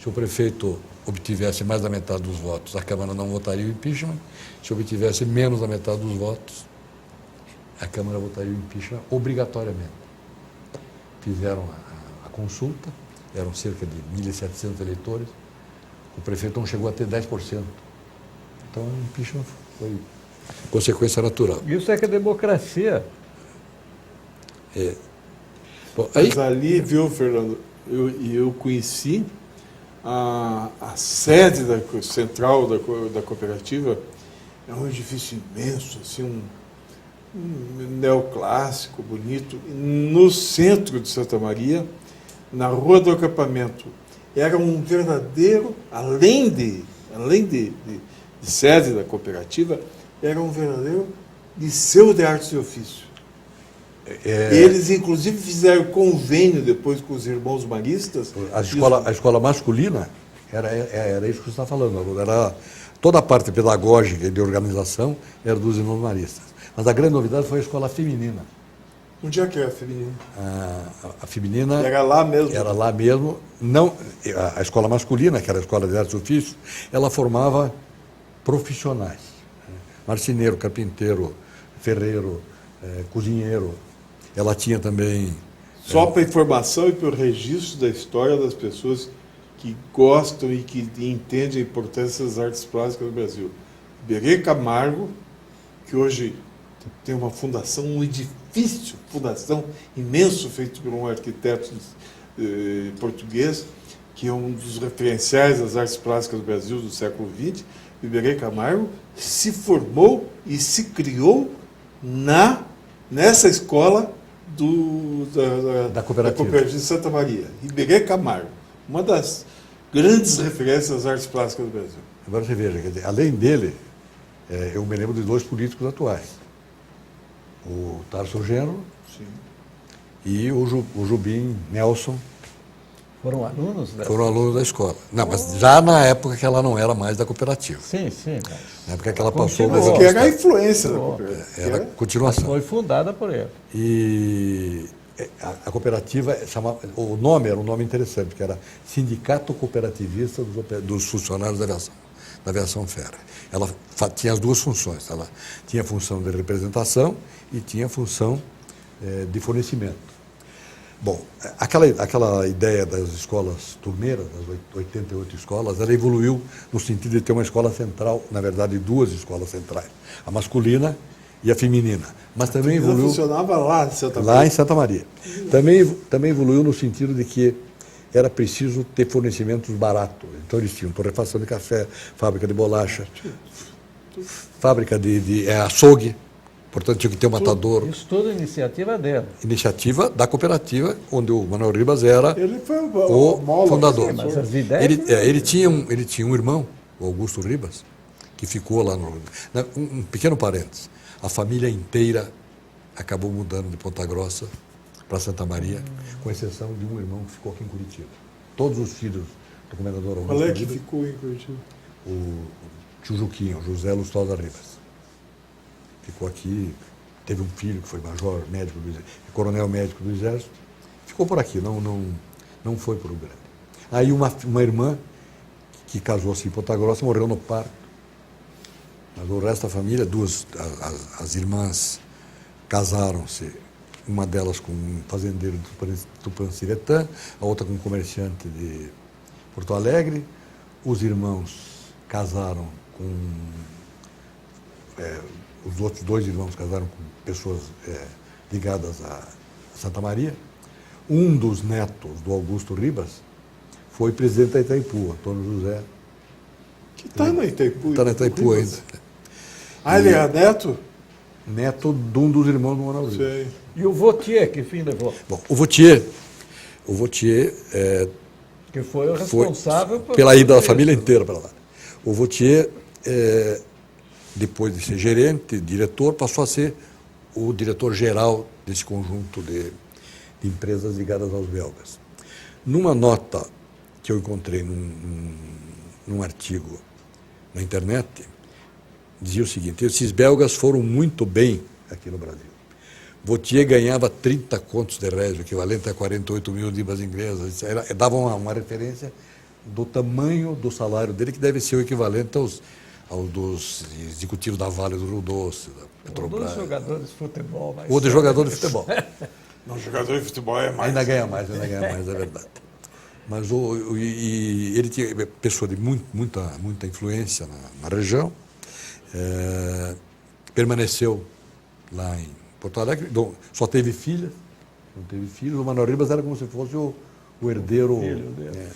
Se o prefeito obtivesse mais da metade dos votos, a Câmara não votaria o impeachment. Se obtivesse menos da metade dos votos, a Câmara votaria o impeachment obrigatoriamente. Fizeram a consulta, eram cerca de 1.700 eleitores, o prefeito não chegou a ter 10%. Então o impeachment foi consequência natural. Isso é que é democracia. Bom, aí, Mas ali, viu, Fernando, eu conheci a sede central da cooperativa, é um edifício imenso, assim, um neoclássico, bonito, no centro de Santa Maria, na Rua do Acampamento. Era um verdadeiro, além de sede da cooperativa, era um verdadeiro liceu de artes e ofício. Eles, inclusive, fizeram convênio depois com os irmãos maristas. a escola masculina era isso que você está falando. Era, toda a parte pedagógica e de organização era dos irmãos maristas. Mas a grande novidade foi a escola feminina. Onde é que era a feminina? A feminina Era lá mesmo? Era lá mesmo. Não, a escola masculina, que era a escola de artes e ofícios, ela formava profissionais. Marceneiro, carpinteiro, ferreiro, cozinheiro. Ela tinha também... Só para informação e para o registro da história das pessoas que gostam e que entendem a importância das artes plásticas no Brasil. Iberê Camargo, que hoje tem uma fundação, um edifício, fundação imenso, feito por um arquiteto português, que é um dos referenciais das artes plásticas do Brasil do século XX. Iberê Camargo se formou e se criou nessa escola da cooperativa de Santa Maria. Iberê Camargo, uma das grandes referências das artes plásticas do Brasil. Agora você veja, quer dizer, além dele, eu me lembro de 2 políticos atuais. O Tarso Genro e o Jubim Nelson. Foram alunos dessa? Foram alunos da escola. Não, mas já na época que ela não era mais da cooperativa. Sim, sim. Na época que ela passou... Mas que era a influência da cooperativa. Era continuação. Foi fundada por ele. E a cooperativa, o nome era um nome interessante, que era Sindicato Cooperativista dos Funcionários da Aviação Férrea. Ela tinha as 2 funções. Ela tinha a função de representação e tinha a função de fornecimento. Bom, aquela ideia das escolas turmeiras, das 88 escolas, ela evoluiu no sentido de ter uma escola central, na verdade 2 escolas centrais, a masculina e a feminina. Mas também evoluiu... funcionava lá em Santa Maria. Lá em Santa Maria. Também evoluiu no sentido de que era preciso ter fornecimentos baratos. Então eles tinham torrefação de café, fábrica de bolacha, fábrica de açougue. Portanto, tinha que ter um matador. Isso tudo iniciativa dele. Iniciativa da cooperativa, onde o Manuel Ribas era Ele foi o fundador. Mas as ideias... Ele tinha um irmão, o Augusto Ribas, que ficou lá no... Um pequeno parênteses. A família inteira acabou mudando de Ponta Grossa para Santa Maria, com exceção de um irmão que ficou aqui em Curitiba. Todos os filhos do comendador Augusto Qual é que Ribas, ficou em Curitiba? o tio Juquinho, José Lustosa Ribas. Ficou aqui, teve um filho que foi major médico coronel médico do Exército, ficou por aqui, não foi para o Grande. Aí uma irmã que casou-se em Ponta Grossa morreu no parto. Mas o resto da família, as irmãs casaram-se, uma delas com um fazendeiro de Tupanciretã, a outra com um comerciante de Porto Alegre. Os irmãos casaram com... os outros 2 irmãos casaram com pessoas ligadas a Santa Maria. Um dos netos do Augusto Ribas foi presidente da Itaipu, Antônio José. Que está na Itaipu. Está na Itaipu ainda. Ah, ele era neto? Neto de um dos irmãos do Manuel Ribas. Sei. E o Vautier, que fim levou? Bom, o Vautier Que foi o responsável pela ida da isso. família inteira para lá. O Vautier, depois de ser gerente, diretor, passou a ser o diretor-geral desse conjunto de empresas ligadas aos belgas. Numa nota que eu encontrei num artigo na internet, dizia o seguinte: esses belgas foram muito bem aqui no Brasil. Vautier ganhava 30 contos de réis, o equivalente a 48 mil libras inglesas. Dava uma referência do tamanho do salário dele, que deve ser o equivalente aos dos executivos da Vale do Rio Doce, da Ou dos Petrobras. jogadores de futebol. Mas Ou de jogador de futebol. Não, jogador de futebol é mais. Ainda ganha mais, é verdade. Mas ele tinha pessoa de muita influência na região, permaneceu lá em Porto Alegre, só teve filhas, não teve filhos. O Manuel Ribas era como se fosse o herdeiro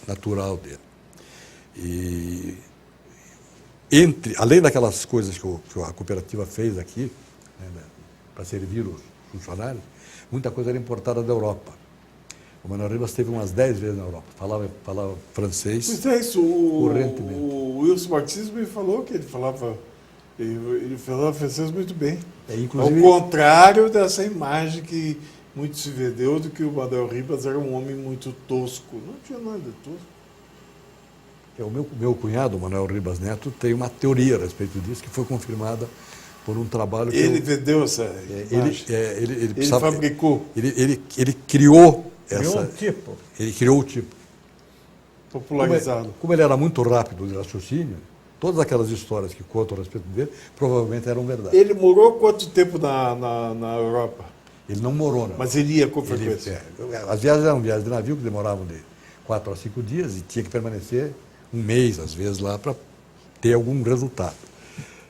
natural dele. E além daquelas coisas que a cooperativa fez aqui, né, para servir os funcionários, muita coisa era importada da Europa. O Manuel Ribas esteve umas 10 vezes na Europa, falava francês. Pois é, isso. Correntemente. O Wilson Martins me falou que ele falava francês muito bem. Inclusive, Ao contrário dessa imagem que muito se vendeu de que o Manuel Ribas era um homem muito tosco. Não tinha nada de tosco. o meu cunhado, o Manuel Ribas Neto, tem uma teoria a respeito disso, que foi confirmada por um trabalho que Ele vendeu essa imagem. ele Fabricou. Ele criou essa. um tipo. Ele criou o tipo. Popularizado. Como ele era muito rápido de raciocínio, todas aquelas histórias que contam a respeito dele provavelmente eram verdade. Ele morou quanto tempo na Europa? Ele não morou, não. Mas ele ia com frequência. As viagens eram viagens de navio que demoravam de 4 a 5 dias e tinha que permanecer um mês, às vezes, lá para ter algum resultado.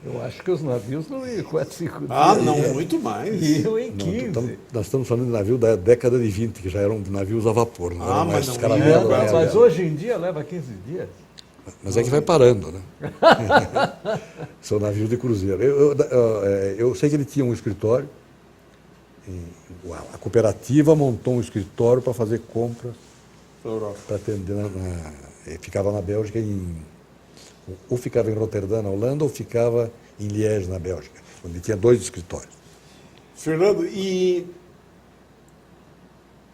Eu acho que os navios não iam 4, 5 dias. Ah, não, muito mais. Iam em Não, 15. nós estamos falando de navio da década de 20, que já eram navios a vapor. Não eram mais mas não caravelas, ia, né? Mas hoje em dia leva 15 dias. Mas é que vai parando, né? São navios de cruzeiro. Eu sei que ele tinha um escritório. A cooperativa montou um escritório para fazer compras, para atender. Ficava na Bélgica, ou ficava em Roterdã, na Holanda, ou ficava em Liège, na Bélgica, onde tinha 2 escritórios. Fernando, e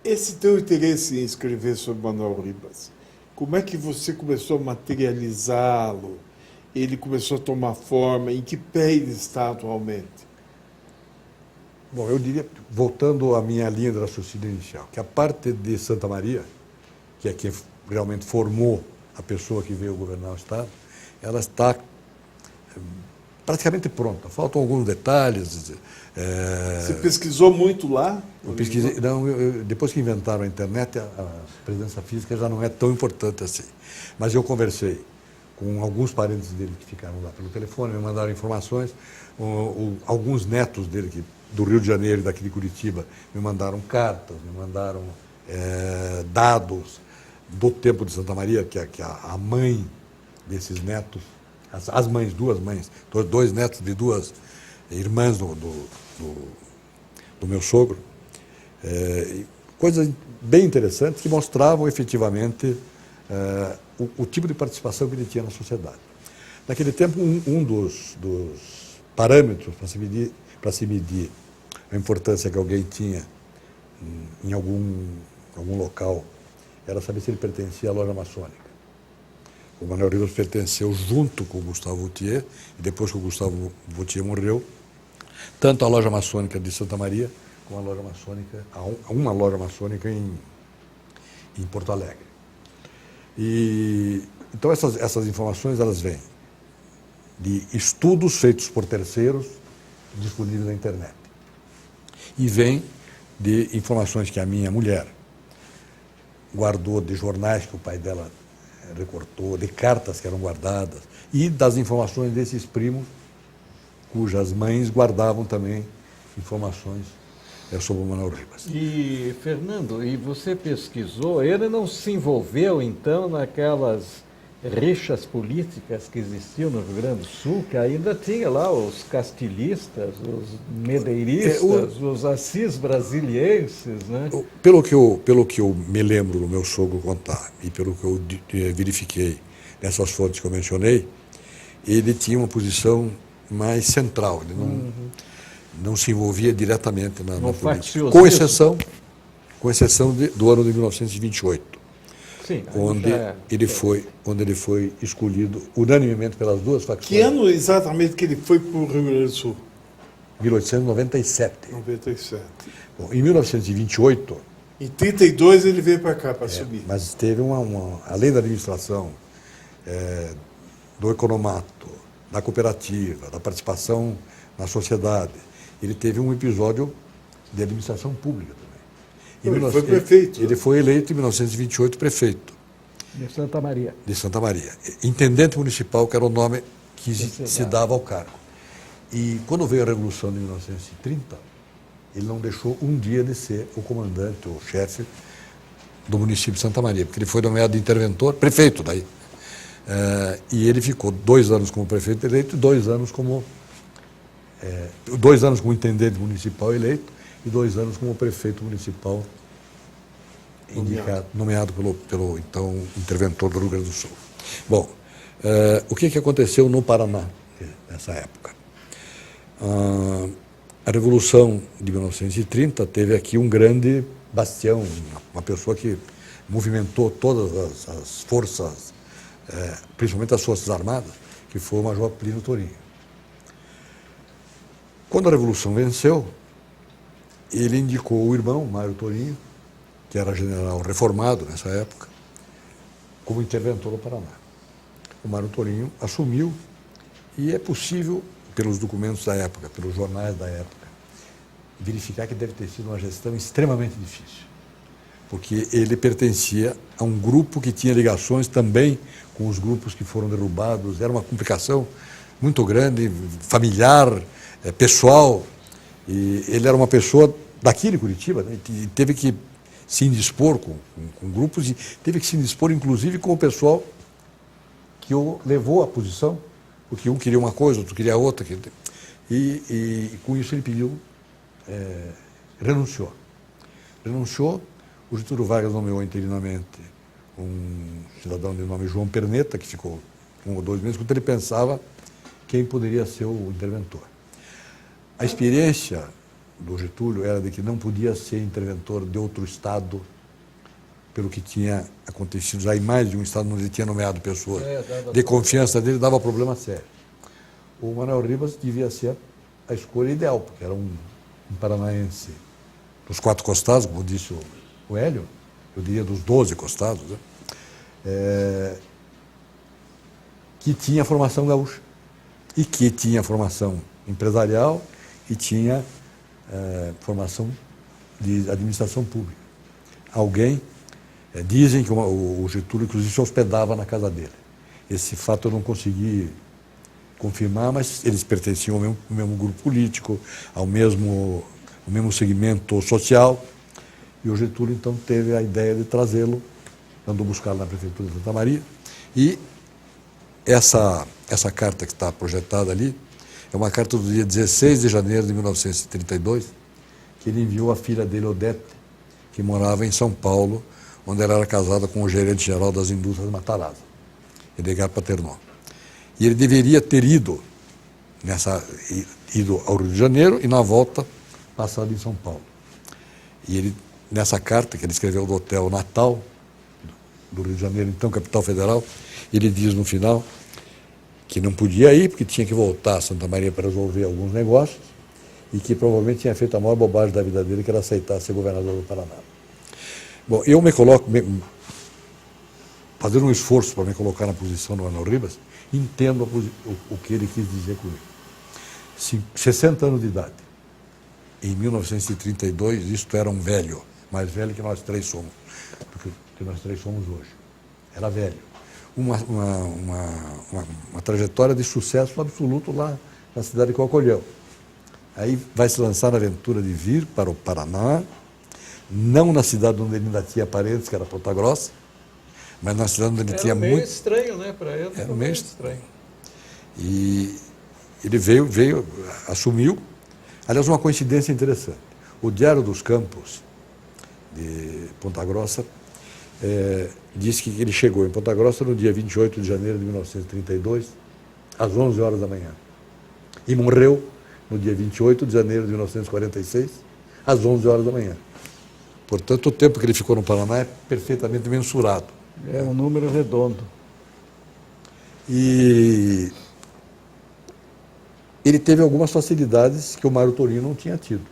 esse teu interesse em escrever sobre Manuel Ribas, como é que você começou a materializá-lo? Ele começou a tomar forma? Em que pé ele está atualmente? Bom, eu diria, voltando à minha linha de raciocínio inicial, que a parte de Santa Maria, que é quem realmente formou a pessoa que veio governar o Estado, ela está praticamente pronta. Faltam alguns detalhes. Você pesquisou muito lá? Eu pesquisei. Não, depois que inventaram a internet, a presença física já não é tão importante assim. Mas eu conversei com alguns parentes dele que ficaram lá pelo telefone, me mandaram informações. Alguns netos dele, do Rio de Janeiro e daqui de Curitiba, me mandaram cartas, me mandaram dados do tempo de Santa Maria, que a mãe desses netos, as mães, 2 mães, 2 netos de 2 irmãs do meu sogro, coisas bem interessantes que mostravam efetivamente o tipo de participação que ele tinha na sociedade. Naquele tempo, um dos parâmetros para se medir a importância que alguém tinha em algum local era saber se ele pertencia à loja maçônica. O Manuel Ribas pertenceu junto com o Gustavo Vautier, e depois que o Gustavo Vautier morreu, tanto à loja maçônica de Santa Maria, como a uma loja maçônica em Porto Alegre. Então essas informações elas vêm de estudos feitos por terceiros disponíveis na internet. E vêm de informações que a minha mulher guardou de jornais que o pai dela recortou, de cartas que eram guardadas, e das informações desses primos, cujas mães guardavam também informações sobre o Manuel Ribas. E, Fernando, e você pesquisou, ele não se envolveu, então, naquelas rixas políticas que existiam no Rio Grande do Sul, que ainda tinha lá os castilistas, os medeiristas, os assis brasilienses, né? Pelo que eu me lembro do meu sogro contar e pelo que eu verifiquei nessas fontes que eu mencionei, ele tinha uma posição mais central, ele não se envolvia diretamente na política, com exceção do ano de 1928. Sim, onde ele foi escolhido unanimemente pelas duas facções. Que ano exatamente que ele foi para o Rio Grande do Sul? 1897. 97. Bom, em 1928... Em 32 ele veio para cá para subir. Mas teve além da administração, do economato, da cooperativa, da participação na sociedade, ele teve um episódio de administração pública também. Ele foi prefeito. Ele foi eleito em 1928 prefeito. De Santa Maria. De Santa Maria. Intendente municipal, que era o nome que se dava ao cargo. E quando veio a Revolução de 1930, ele não deixou um dia de ser o comandante, o chefe do município de Santa Maria, porque ele foi nomeado interventor, prefeito daí. E ele ficou 2 anos como prefeito eleito e 2 anos como 2 anos como intendente municipal eleito e 2 anos como prefeito municipal nomeado pelo então interventor do Rio Grande do Sul. Bom, o que aconteceu no Paraná nessa época? A Revolução de 1930 teve aqui um grande bastião, uma pessoa que movimentou todas as forças, principalmente as Forças Armadas, que foi o Major Plínio Torinho. Quando a Revolução venceu, ele indicou o irmão, Mário Torinho, que era general reformado nessa época, como interventor no Paraná. O Mário Torinho assumiu e é possível, pelos documentos da época, pelos jornais da época, verificar que deve ter sido uma gestão extremamente difícil, porque ele pertencia a um grupo que tinha ligações também com os grupos que foram derrubados, era uma complicação muito grande, familiar, pessoal, e ele era uma pessoa daqui de Curitiba, né, e teve que se indispor com grupos e teve que se indispor inclusive com o pessoal que o levou à posição, porque um queria uma coisa, outro queria outra, e com isso ele pediu, renunciou. O Getúlio Vargas nomeou interinamente um cidadão de nome João Perneta, que ficou 1 ou 2 meses, enquanto ele pensava quem poderia ser o interventor. A experiência do Getúlio era de que não podia ser interventor de outro estado, pelo que tinha acontecido já em mais de um estado onde ele tinha nomeado pessoas de confiança dele, dava problema sério. O Manuel Ribas devia ser a escolha ideal, porque era um paranaense dos 4 costados, como disse o Hélio, eu diria dos 12 costados, né? Que tinha formação gaúcha e que tinha formação empresarial e tinha formação de administração pública. Dizem que o Getúlio, inclusive, se hospedava na casa dele. Esse fato eu não consegui confirmar, mas eles pertenciam ao mesmo grupo político, ao mesmo segmento social, e o Getúlio, então, teve a ideia de trazê-lo, andou buscá-lo na Prefeitura de Santa Maria, e essa carta que está projetada ali é uma carta do dia 16 de janeiro de 1932, que ele enviou à filha dele, Odete, que morava em São Paulo, onde ela era casada com o gerente-geral das indústrias Matarazzo, Edgar Paternò. E ele deveria ter ido ao Rio de Janeiro e, na volta, passado em São Paulo. E ele, nessa carta que ele escreveu do Hotel Natal, do Rio de Janeiro, então capital federal, ele diz no final que não podia ir, porque tinha que voltar a Santa Maria para resolver alguns negócios, e que provavelmente tinha feito a maior bobagem da vida dele, que era aceitar ser governador do Paraná. Bom, eu me coloco, fazendo um esforço para me colocar na posição do Manuel Ribas, entendo o que ele quis dizer comigo. 60 anos de idade, em 1932, isto era um velho, mais velho que nós 3 somos, porque nós 3 somos hoje. Era velho. Uma trajetória de sucesso absoluto lá na cidade que o acolheu. Aí vai se lançar na aventura de vir para o Paraná, não na cidade onde ele ainda tinha parentes, que era Ponta Grossa, mas na cidade onde ele Era tinha meio muito... estranho, né, para ele. Era meio estranho. E ele veio, assumiu. Aliás, uma coincidência interessante. O Diário dos Campos, de Ponta Grossa, diz que ele chegou em Ponta Grossa no dia 28 de janeiro de 1932, às 11 horas da manhã. E morreu no dia 28 de janeiro de 1946, às 11 horas da manhã. Portanto, o tempo que ele ficou no Paraná é perfeitamente mensurado. É um número redondo. E ele teve algumas facilidades que o Mário Torino não tinha tido.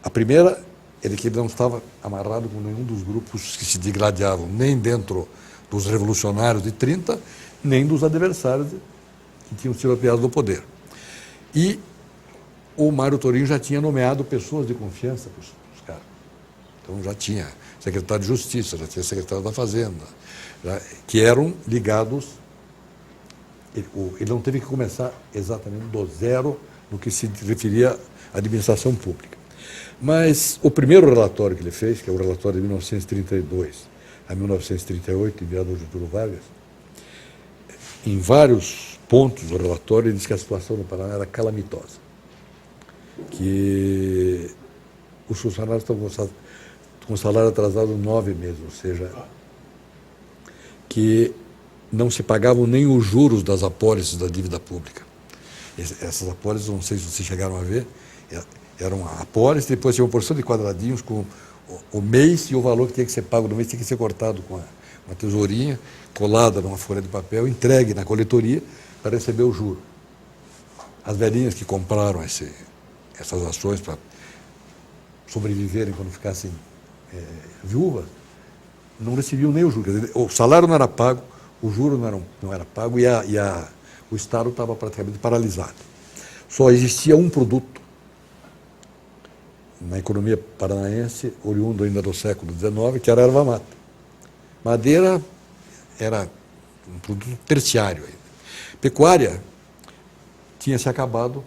A primeira é que ele não estava amarrado com nenhum dos grupos que se digladiavam, nem dentro dos revolucionários de 30, nem dos adversários que tinham sido apiados do poder. E o Mário Torino já tinha nomeado pessoas de confiança para os caras. Então já tinha secretário de Justiça, já tinha secretário da Fazenda, que eram ligados. Ele não teve que começar exatamente do zero no que se referia à administração pública. Mas o primeiro relatório que ele fez, que é o relatório de 1932 a 1938, enviado ao Getúlio Vargas, em vários pontos do relatório ele diz que a situação no Paraná era calamitosa, que os funcionários estão com salário atrasado 9 meses, ou seja, que não se pagavam nem os juros das apólices da dívida pública. Essas apólices, não sei se vocês chegaram a ver, eram apólices, depois tinha uma porção de quadradinhos com o mês e o valor que tinha que ser pago no mês tinha que ser cortado com uma tesourinha, colada numa folha de papel, entregue na coletoria para receber o juro. As velhinhas que compraram essas ações para sobreviverem quando ficassem viúvas, não recebiam nem o juro. Quer dizer, o salário não era pago, o juro não era pago e o Estado estava praticamente paralisado. Só existia um produto na economia paranaense, oriundo ainda do século XIX, que era a erva mata. Madeira era um produto terciário. Pecuária tinha se acabado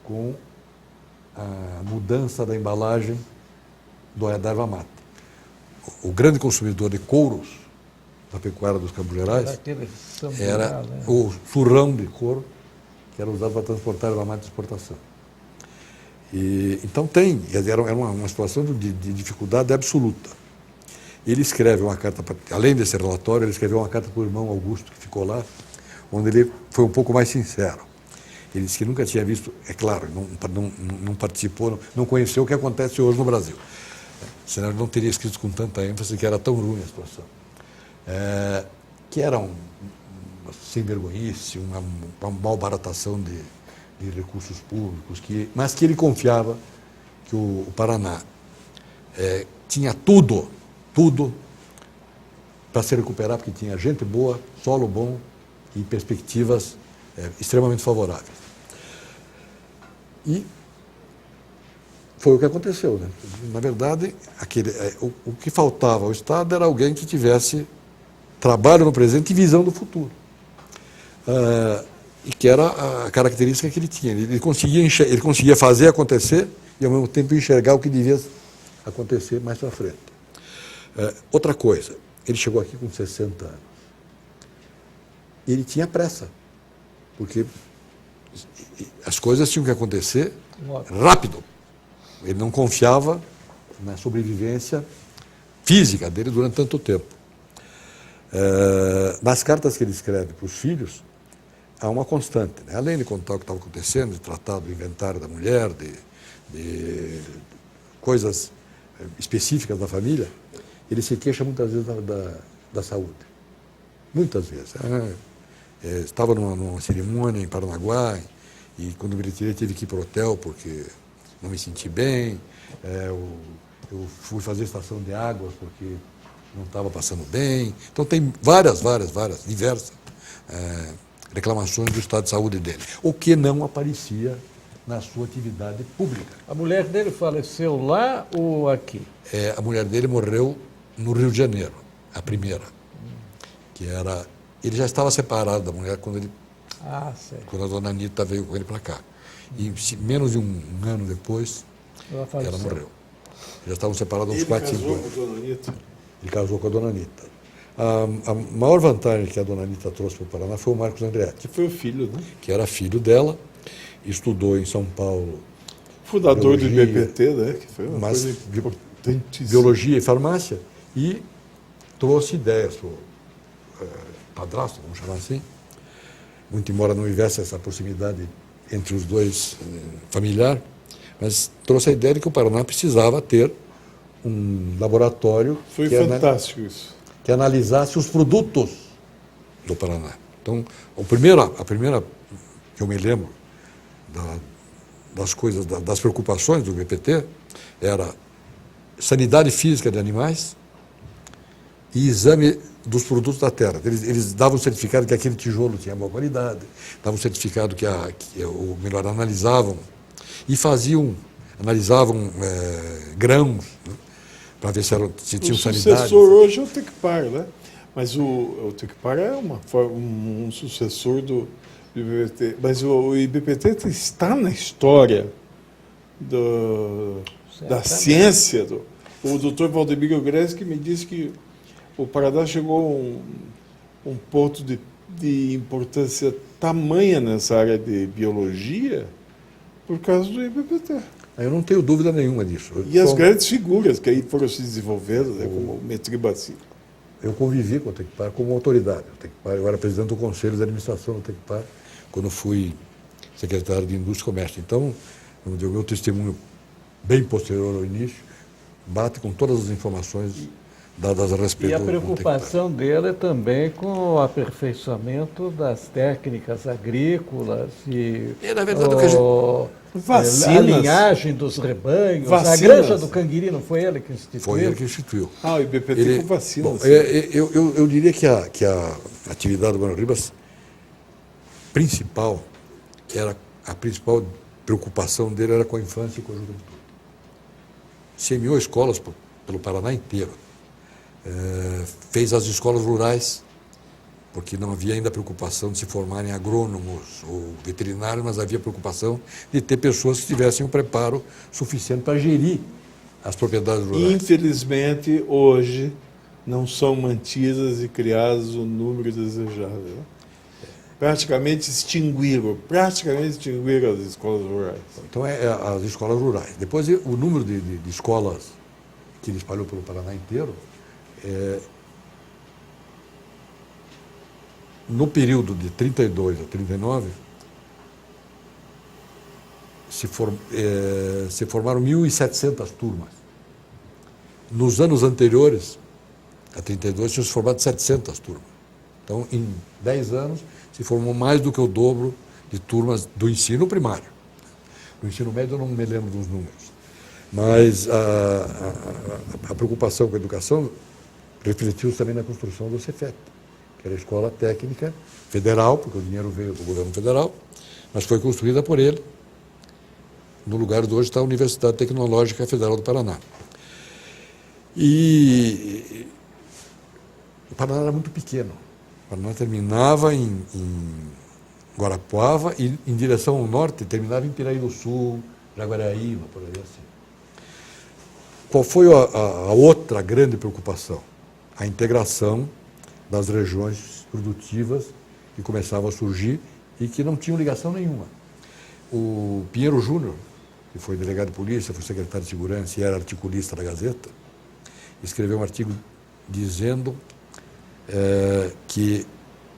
com a mudança da embalagem da erva mata. O grande consumidor de couros da pecuária dos Campos Gerais era o surrão de couro, que era usado para transportar erva mata de exportação. Então era uma situação de dificuldade absoluta. Ele escreve uma carta, além desse relatório, ele escreveu uma carta para o irmão Augusto, que ficou lá, onde ele foi um pouco mais sincero. Ele disse que nunca tinha visto, é claro, não participou, não conheceu o que acontece hoje no Brasil. Senão ele não teria escrito com tanta ênfase que era tão ruim a situação. Que era uma sem-vergonhice, uma malbaratação de recursos públicos, mas que ele confiava que o Paraná tinha tudo para se recuperar, porque tinha gente boa, solo bom e perspectivas extremamente favoráveis. E foi o que aconteceu, né? Na verdade, o que faltava ao Estado era alguém que tivesse trabalho no presente e visão do futuro. E que era a característica que ele tinha. Ele conseguia fazer acontecer e, ao mesmo tempo, enxergar o que devia acontecer mais para frente. Outra coisa, ele chegou aqui com 60 anos. Ele tinha pressa, porque as coisas tinham que acontecer rápido. Ele não confiava na sobrevivência física dele durante tanto tempo. Nas cartas que ele escreve para os filhos, há uma constante, né? Além de contar o que estava acontecendo, de tratar do inventário da mulher, de coisas específicas da família, ele se queixa muitas vezes da saúde. Muitas vezes. Estava numa cerimônia em Paranaguá e quando me retirei tive que ir para o hotel porque não me senti bem. Eu fui fazer estação de águas porque não estava passando bem. Então tem diversas reclamações do estado de saúde dele, o que não aparecia na sua atividade pública. A mulher dele faleceu lá ou aqui? A mulher dele morreu no Rio de Janeiro, a primeira, que era... Ele já estava separado da mulher quando a dona Anita veio com ele para cá. E menos de um ano depois, ela morreu. Já estavam separados há uns 4, 5 anos. Ele casou com a dona Anita? Ele casou com a dona Anita. A maior vantagem que a dona Anita trouxe para o Paraná foi o Marcos Andreatti, Que foi o filho, né? que era filho dela, estudou em São Paulo Fundador do biologia, IBPT, né? Que foi uma mas coisa importantíssima. biologia e farmácia, e trouxe ideias para o padrasto, vamos chamar assim, muito embora não houvesse essa proximidade entre os dois familiar, mas trouxe a ideia de que o Paraná precisava ter um laboratório Foi fantástico isso. que analisasse os produtos do Paraná. Então, a primeira que eu me lembro das coisas, das preocupações do BPT era sanidade física de animais e exame dos produtos da terra. Eles davam certificado que aquele tijolo tinha boa qualidade, davam certificado ou melhor, analisavam e analisavam grãos, né, para ver se tinham sanidade. O sucessor hoje é o Tecpar, né? Mas o Tecpar é um sucessor do IBPT. Mas o IBPT está na história da ciência. O doutor Valdemiro Greschi me disse que o Paraná chegou a um ponto de importância tamanha nessa área de biologia por causa do IBPT. Eu não tenho dúvida nenhuma disso. E as grandes figuras que aí foram se desenvolvendo, né, como o Metri Baci. Eu convivi com o Tecpar como autoridade. Eu era presidente do Conselho de Administração do Tecpar quando fui secretário de Indústria e Comércio. Então, o meu testemunho, bem posterior ao início, bate com todas as informações dadas a respeito do E a preocupação dele é também com o aperfeiçoamento das técnicas agrícolas e na verdade, o que a gente... a linhagem dos rebanhos. Vacinas. A granja do Canguiri não foi ele que instituiu? Foi ele que instituiu. O IBPT com vacinas. Bom, eu diria que a atividade do Bueno Ribas principal, a principal preocupação dele era com a infância e com a juventude. Semeou escolas pelo Paraná inteiro. Fez as escolas rurais, porque não havia ainda preocupação de se formarem agrônomos ou veterinários, mas havia preocupação de ter pessoas que tivessem um preparo suficiente para gerir as propriedades rurais. Infelizmente, hoje, não são mantidas e criadas o número desejado. Né? Praticamente extinguiram as escolas rurais. Então, as escolas rurais. Depois, o número de escolas que ele espalhou pelo Paraná inteiro, no período de 32 a 39, se formaram 1.700 turmas. Nos anos anteriores, a 32, tinham se formado 700 turmas. Então, em 10 anos, se formou mais do que o dobro de turmas do ensino primário. No ensino médio, eu não me lembro dos números. Mas a preocupação com a educação refletiu-se também na construção do Cefet, que era a escola técnica federal, porque o dinheiro veio do governo federal, mas foi construída por ele. No lugar de hoje está a Universidade Tecnológica Federal do Paraná. E o Paraná era muito pequeno. O Paraná terminava em Guarapuava e em direção ao norte terminava em Piraí do Sul, Jaguaraíba, por aí assim. Qual foi a outra grande preocupação? A integração das regiões produtivas que começavam a surgir e que não tinham ligação nenhuma. O Pinheiro Júnior, que foi delegado de polícia, foi secretário de segurança e era articulista da Gazeta, escreveu um artigo dizendo que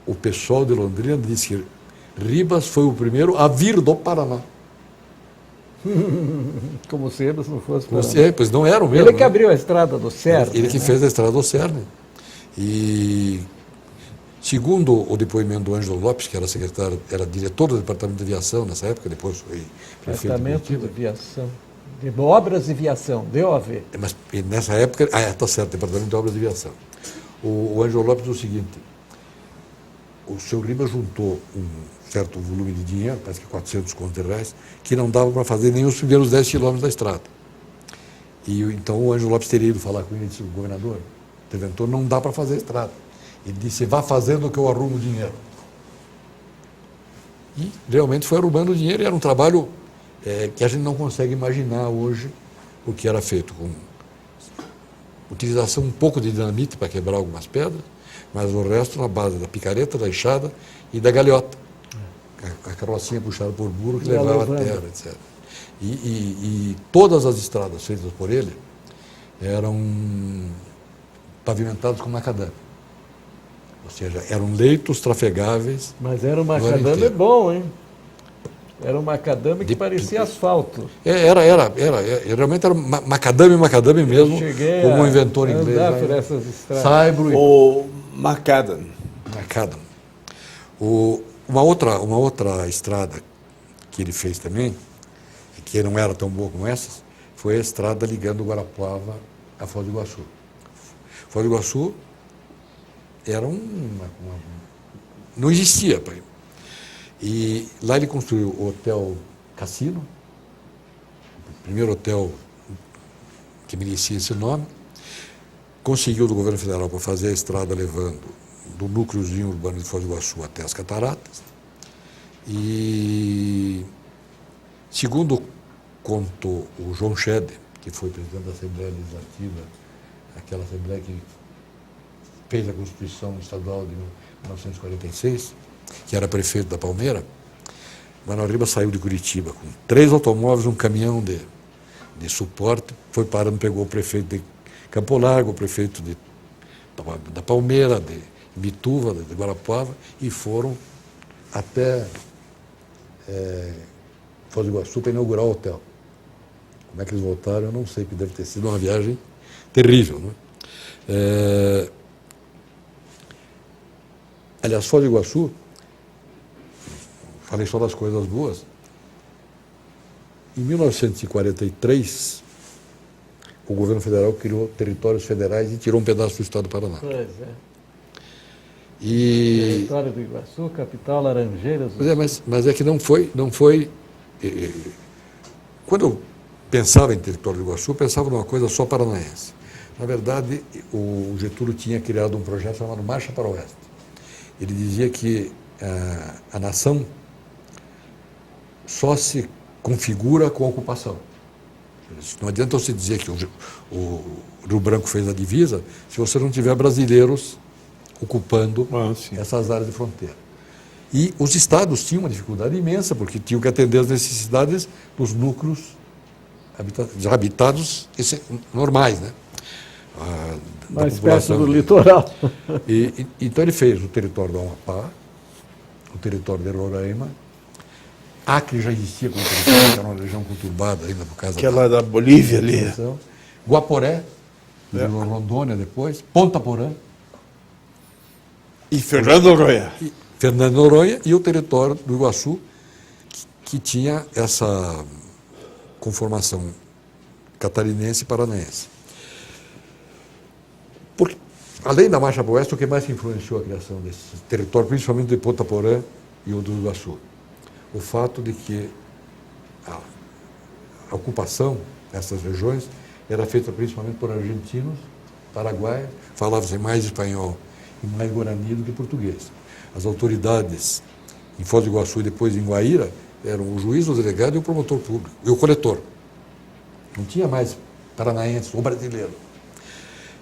o pessoal de Londrina disse que Ribas foi o primeiro a vir do Paraná. Como se eles não fossem Pois não eram mesmo. Ele que abriu a estrada do Cerne. Ele que fez a estrada do Cerne. E, segundo o depoimento do Ângelo Lopes, que era diretor do Departamento de Aviação nessa época, depois foi prefeito de Departamento de Curitiba. Aviação. De Obras de Aviação, DOAV. Mas nessa época, está certo, Departamento de Obras de Aviação. O Ângelo Lopes disse o seguinte: o seu Ribas juntou um certo volume de dinheiro, parece que 400 contos de reais, que não dava para fazer nem os primeiros 10 quilômetros da estrada. E então o Ângelo Lopes teria ido falar com ele e disse: o governador, interventor, não dá para fazer a estrada. Ele disse: vá fazendo que eu arrumo o dinheiro. E realmente foi arrumando o dinheiro, e era um trabalho que a gente não consegue imaginar hoje o que era feito com utilização um pouco de dinamite para quebrar algumas pedras, mas o resto na base da picareta, da enxada e da galeota. A carrocinha puxada por burro que levava a terra, etc. E todas as estradas feitas por ele eram pavimentadas com macadame. Ou seja, eram leitos trafegáveis. Mas era um macadame bom, hein? Era um macadame que parecia asfalto. Realmente era macadame mesmo, como um inventor inglês. Por essas estradas. Saibro O Macadam. Macadam. Uma outra estrada que ele fez também, que não era tão boa como essas, foi a estrada ligando Guarapuava a Foz do Iguaçu. Foz do Iguaçu era não existia. E lá ele construiu o Hotel Cassino, o primeiro hotel que merecia esse nome, conseguiu do governo federal para fazer a estrada levando do núcleozinho urbano de Foz do Iguaçu até as cataratas. E, segundo contou o João Schede, que foi presidente da Assembleia Legislativa, aquela Assembleia que fez a Constituição Estadual de 1946, que era prefeito da Palmeira, Manuel Ribas saiu de Curitiba com 3 automóveis, um caminhão de suporte, foi parando, pegou o prefeito de Campo Largo, o prefeito da Palmeira, de Bituva, de Guarapuava, e foram até Foz do Iguaçu para inaugurar o hotel. Como é que eles voltaram, eu não sei, que deve ter sido uma viagem terrível. Né? Aliás, Foz do Iguaçu, falei só das coisas boas, em 1943, o governo federal criou territórios federais e tirou um pedaço do estado do Paraná. Pois é. Território do Iguaçu, capital Laranjeiras. Mas é que não foi. Quando eu pensava em território do Iguaçu, eu pensava numa coisa só paranaense. Na verdade, o Getúlio tinha criado um projeto chamado Marcha para o Oeste. Ele dizia que a nação só se configura com a ocupação. Não adianta você dizer que o Rio Branco fez a divisa se você não tiver brasileiros ocupando essas áreas de fronteira. E os estados tinham uma dificuldade imensa, porque tinham que atender às necessidades dos núcleos já habitados normais, né? Mais perto do litoral. Então ele fez o território do Amapá, o território de Roraima, Acre já existia como território, que era uma região conturbada ainda por causa aquela da Bolívia ali. Guaporé, virou Rondônia depois, Ponta Porã. E Fernando Noronha. Fernando Noronha e o território do Iguaçu, que tinha essa conformação catarinense e paranaense. Porque, além da Marcha para o Oeste, o que mais influenciou a criação desse território, principalmente de Ponta Porã e o do Iguaçu? O fato de que a ocupação dessas regiões era feita principalmente por argentinos, paraguaios, falavam-se mais espanhol e mais guarani do que português. As autoridades em Foz do Iguaçu e depois em Guaíra eram o juiz, o delegado e o promotor público, e o coletor. Não tinha mais paranaense ou brasileiro.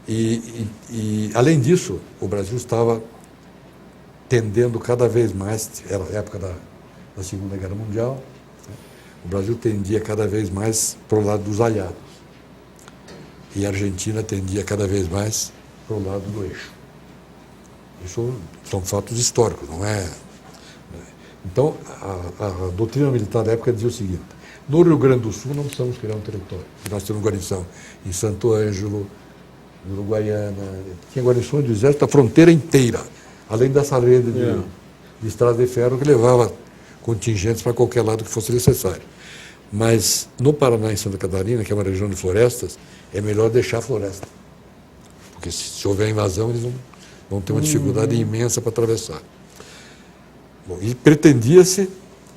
E além disso, o Brasil estava tendendo cada vez mais, era a época da Segunda Guerra Mundial, né? O Brasil tendia cada vez mais para o lado dos aliados. E a Argentina tendia cada vez mais para o lado do eixo. Isso são fatos históricos, não é? Então, a doutrina militar da época dizia o seguinte: no Rio Grande do Sul não precisamos criar um território. Nós temos guarnição em Santo Ângelo, em Uruguaiana, tinha guarnições do Exército, a fronteira inteira, além dessa rede de estrada de ferro que levava contingentes para qualquer lado que fosse necessário. Mas no Paraná e Santa Catarina, que é uma região de florestas, é melhor deixar a floresta. Porque se houver invasão, eles vão ter uma dificuldade imensa para atravessar. Bom, e pretendia-se,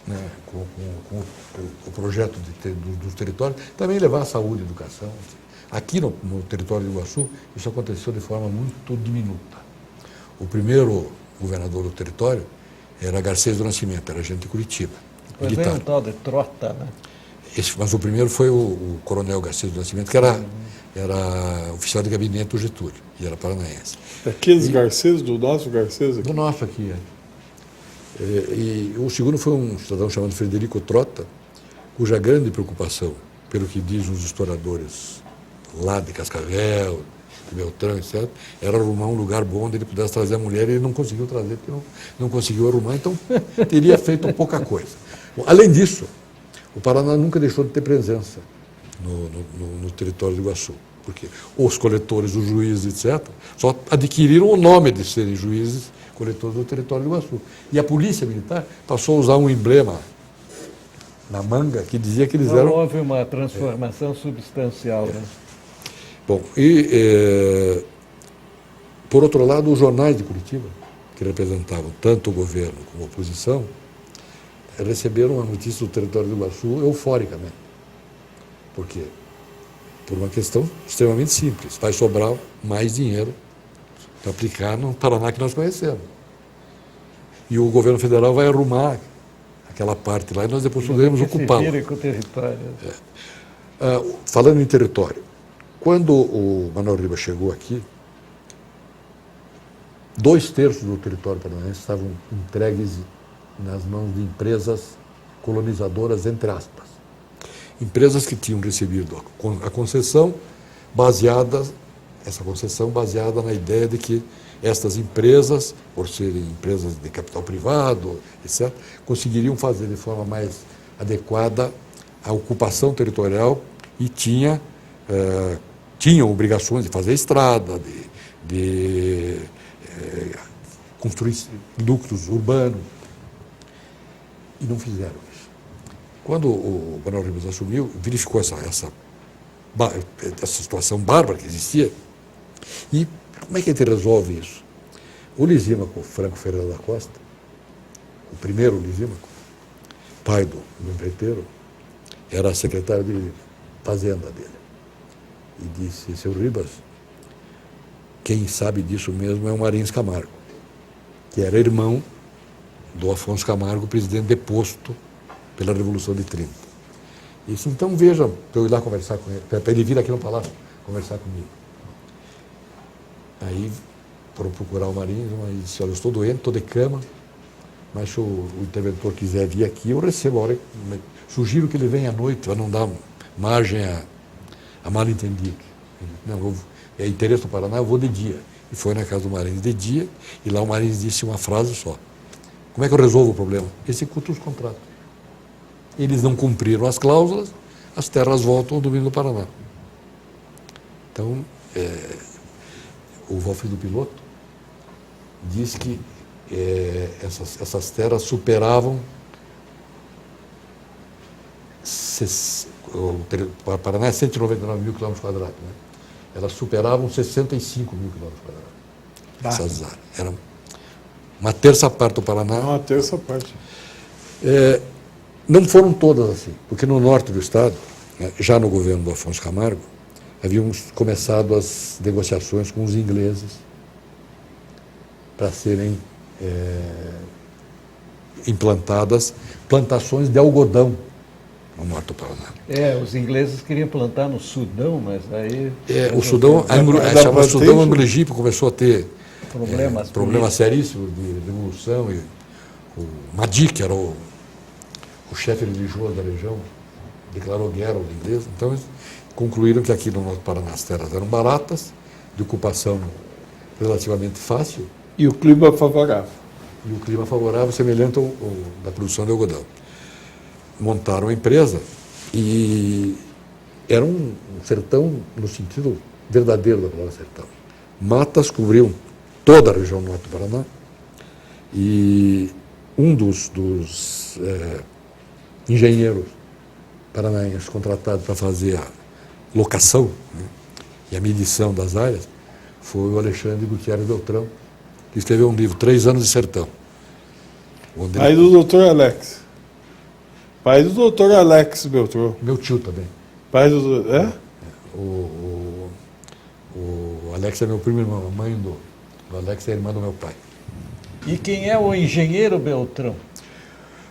né, com o projeto dos territórios, também levar a saúde e a educação. Aqui no território do Iguaçu, isso aconteceu de forma muito diminuta. O primeiro governador do território era Garcês do Nascimento, era gente de Curitiba. Mas veio um tal de Trota, né? Mas o primeiro foi o Coronel Garcês do Nascimento, que era oficial de gabinete do Getúlio, e era paranaense. Daqueles Garcês, do nosso Garcês aqui. Do nosso aqui, E o segundo foi um cidadão chamado Frederico Trota, cuja grande preocupação, pelo que dizem os historiadores lá de Cascavel, de Beltrão, etc., era arrumar um lugar bom onde ele pudesse trazer a mulher, e ele não conseguiu trazer, porque não conseguiu arrumar, então teria feito pouca coisa. Bom, além disso, o Paraná nunca deixou de ter presença no território do Iguaçu, porque os coletores, os juízes, etc., só adquiriram o nome de serem juízes coletores do território do Iguaçu. E a polícia militar passou a usar um emblema na manga que dizia que eles Não eram... houve uma transformação substancial, né? Bom, por outro lado, os jornais de Curitiba, que representavam tanto o governo como a oposição, receberam a notícia do território do Iguaçu euforicamente. Por quê? Por uma questão extremamente simples. Vai sobrar mais dinheiro para aplicar no Paraná que nós conhecemos. E o governo federal vai arrumar aquela parte lá e nós depois poderemos ocupá-la. Com o território. Falando em território, quando o Manuel Ribas chegou aqui, 2/3 do território paranaense estavam entregues nas mãos de empresas colonizadoras, entre aspas. Empresas que tinham recebido a concessão essa concessão baseada na ideia de que estas empresas, por serem empresas de capital privado, etc., conseguiriam fazer de forma mais adequada a ocupação territorial e tinham obrigações de fazer estrada, de construir ductos urbanos, e não fizeram isso. Quando o Manuel Ribas assumiu, verificou essa situação bárbara que existia. E como é que a gente resolve isso? O Lisímaco Franco Ferreira da Costa, o primeiro Lisímaco, pai do empreiteiro, era secretário de Fazenda dele. E disse: seu Ribas, quem sabe disso mesmo é o Marins Camargo, que era irmão do Afonso Camargo, presidente deposto pela Revolução de 30. E disse: então veja, para eu ir lá conversar com ele, para ele vir aqui no Palácio conversar comigo. Aí foram procurar o Marins, mas disse: olha, eu estou doente, estou de cama, mas se o interventor quiser vir aqui, eu recebo a hora. Sugiro que ele venha à noite, para não dar margem a mal-entendido. Não, é interesse do Paraná, eu vou de dia. E foi na casa do Marins de dia, e lá o Marins disse uma frase só: como é que eu resolvo o problema? Executo os contratos. Eles não cumpriram as cláusulas, as terras voltam ao domínio do Paraná. Então, o Valfrido Piloto diz que essas terras superavam... O Paraná é 199 mil quilômetros quadrados, né? Elas superavam 65 mil quilômetros quadrados. Essas áreas. Eram uma terça parte do Paraná. Uma terça parte. Não foram todas assim, porque no norte do estado, já no governo do Afonso Camargo, haviam começado as negociações com os ingleses para serem implantadas plantações de algodão no norte do Paraná. Os ingleses queriam plantar no Sudão, mas aí... O Sudão, o Sudão anglo-egípcio começou a ter problemas seríssimos de revolução, e o Madi, que era o chefe religioso da região, declarou guerra aos ingleses. Então eles concluíram que aqui no norte do Paraná as terras eram baratas, de ocupação relativamente fácil. E o clima favorável. E o clima favorável, semelhante ao da produção de algodão. Montaram a empresa e era um sertão no sentido verdadeiro da palavra sertão. Matas cobriam toda a região norte do Paraná e um dos engenheiros paranaenses contratados para fazer a locação, né, e a medição das áreas foi o Alexandre Gutierrez Beltrão, que escreveu um livro, 3 anos de sertão. Pai do doutor Alex. Pai do doutor Alex Beltrão. Meu tio também. Pai do... O Alex é meu primo irmão, a mãe do Alex é a irmã do meu pai. E quem é o engenheiro Beltrão?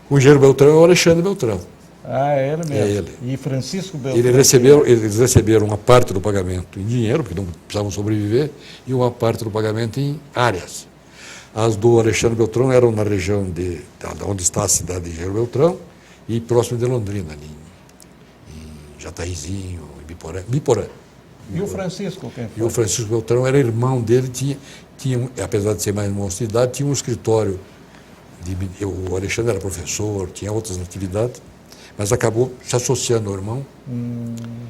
O engenheiro Beltrão é o Alexandre Beltrão. Ah, é ele mesmo. É ele. E Francisco Beltrão. Eles receberam uma parte do pagamento em dinheiro, porque não precisavam sobreviver, e uma parte do pagamento em áreas. As do Alexandre Beltrão eram na região de onde está a cidade de Engenheiro Beltrão e próximo de Londrina, ali em Jataizinho, em Biporã. E o Francisco, quem foi? E o Francisco Beltrão era irmão dele, apesar de ser mais irmão de idade, tinha um escritório. O Alexandre era professor, tinha outras atividades, mas acabou se associando ao irmão.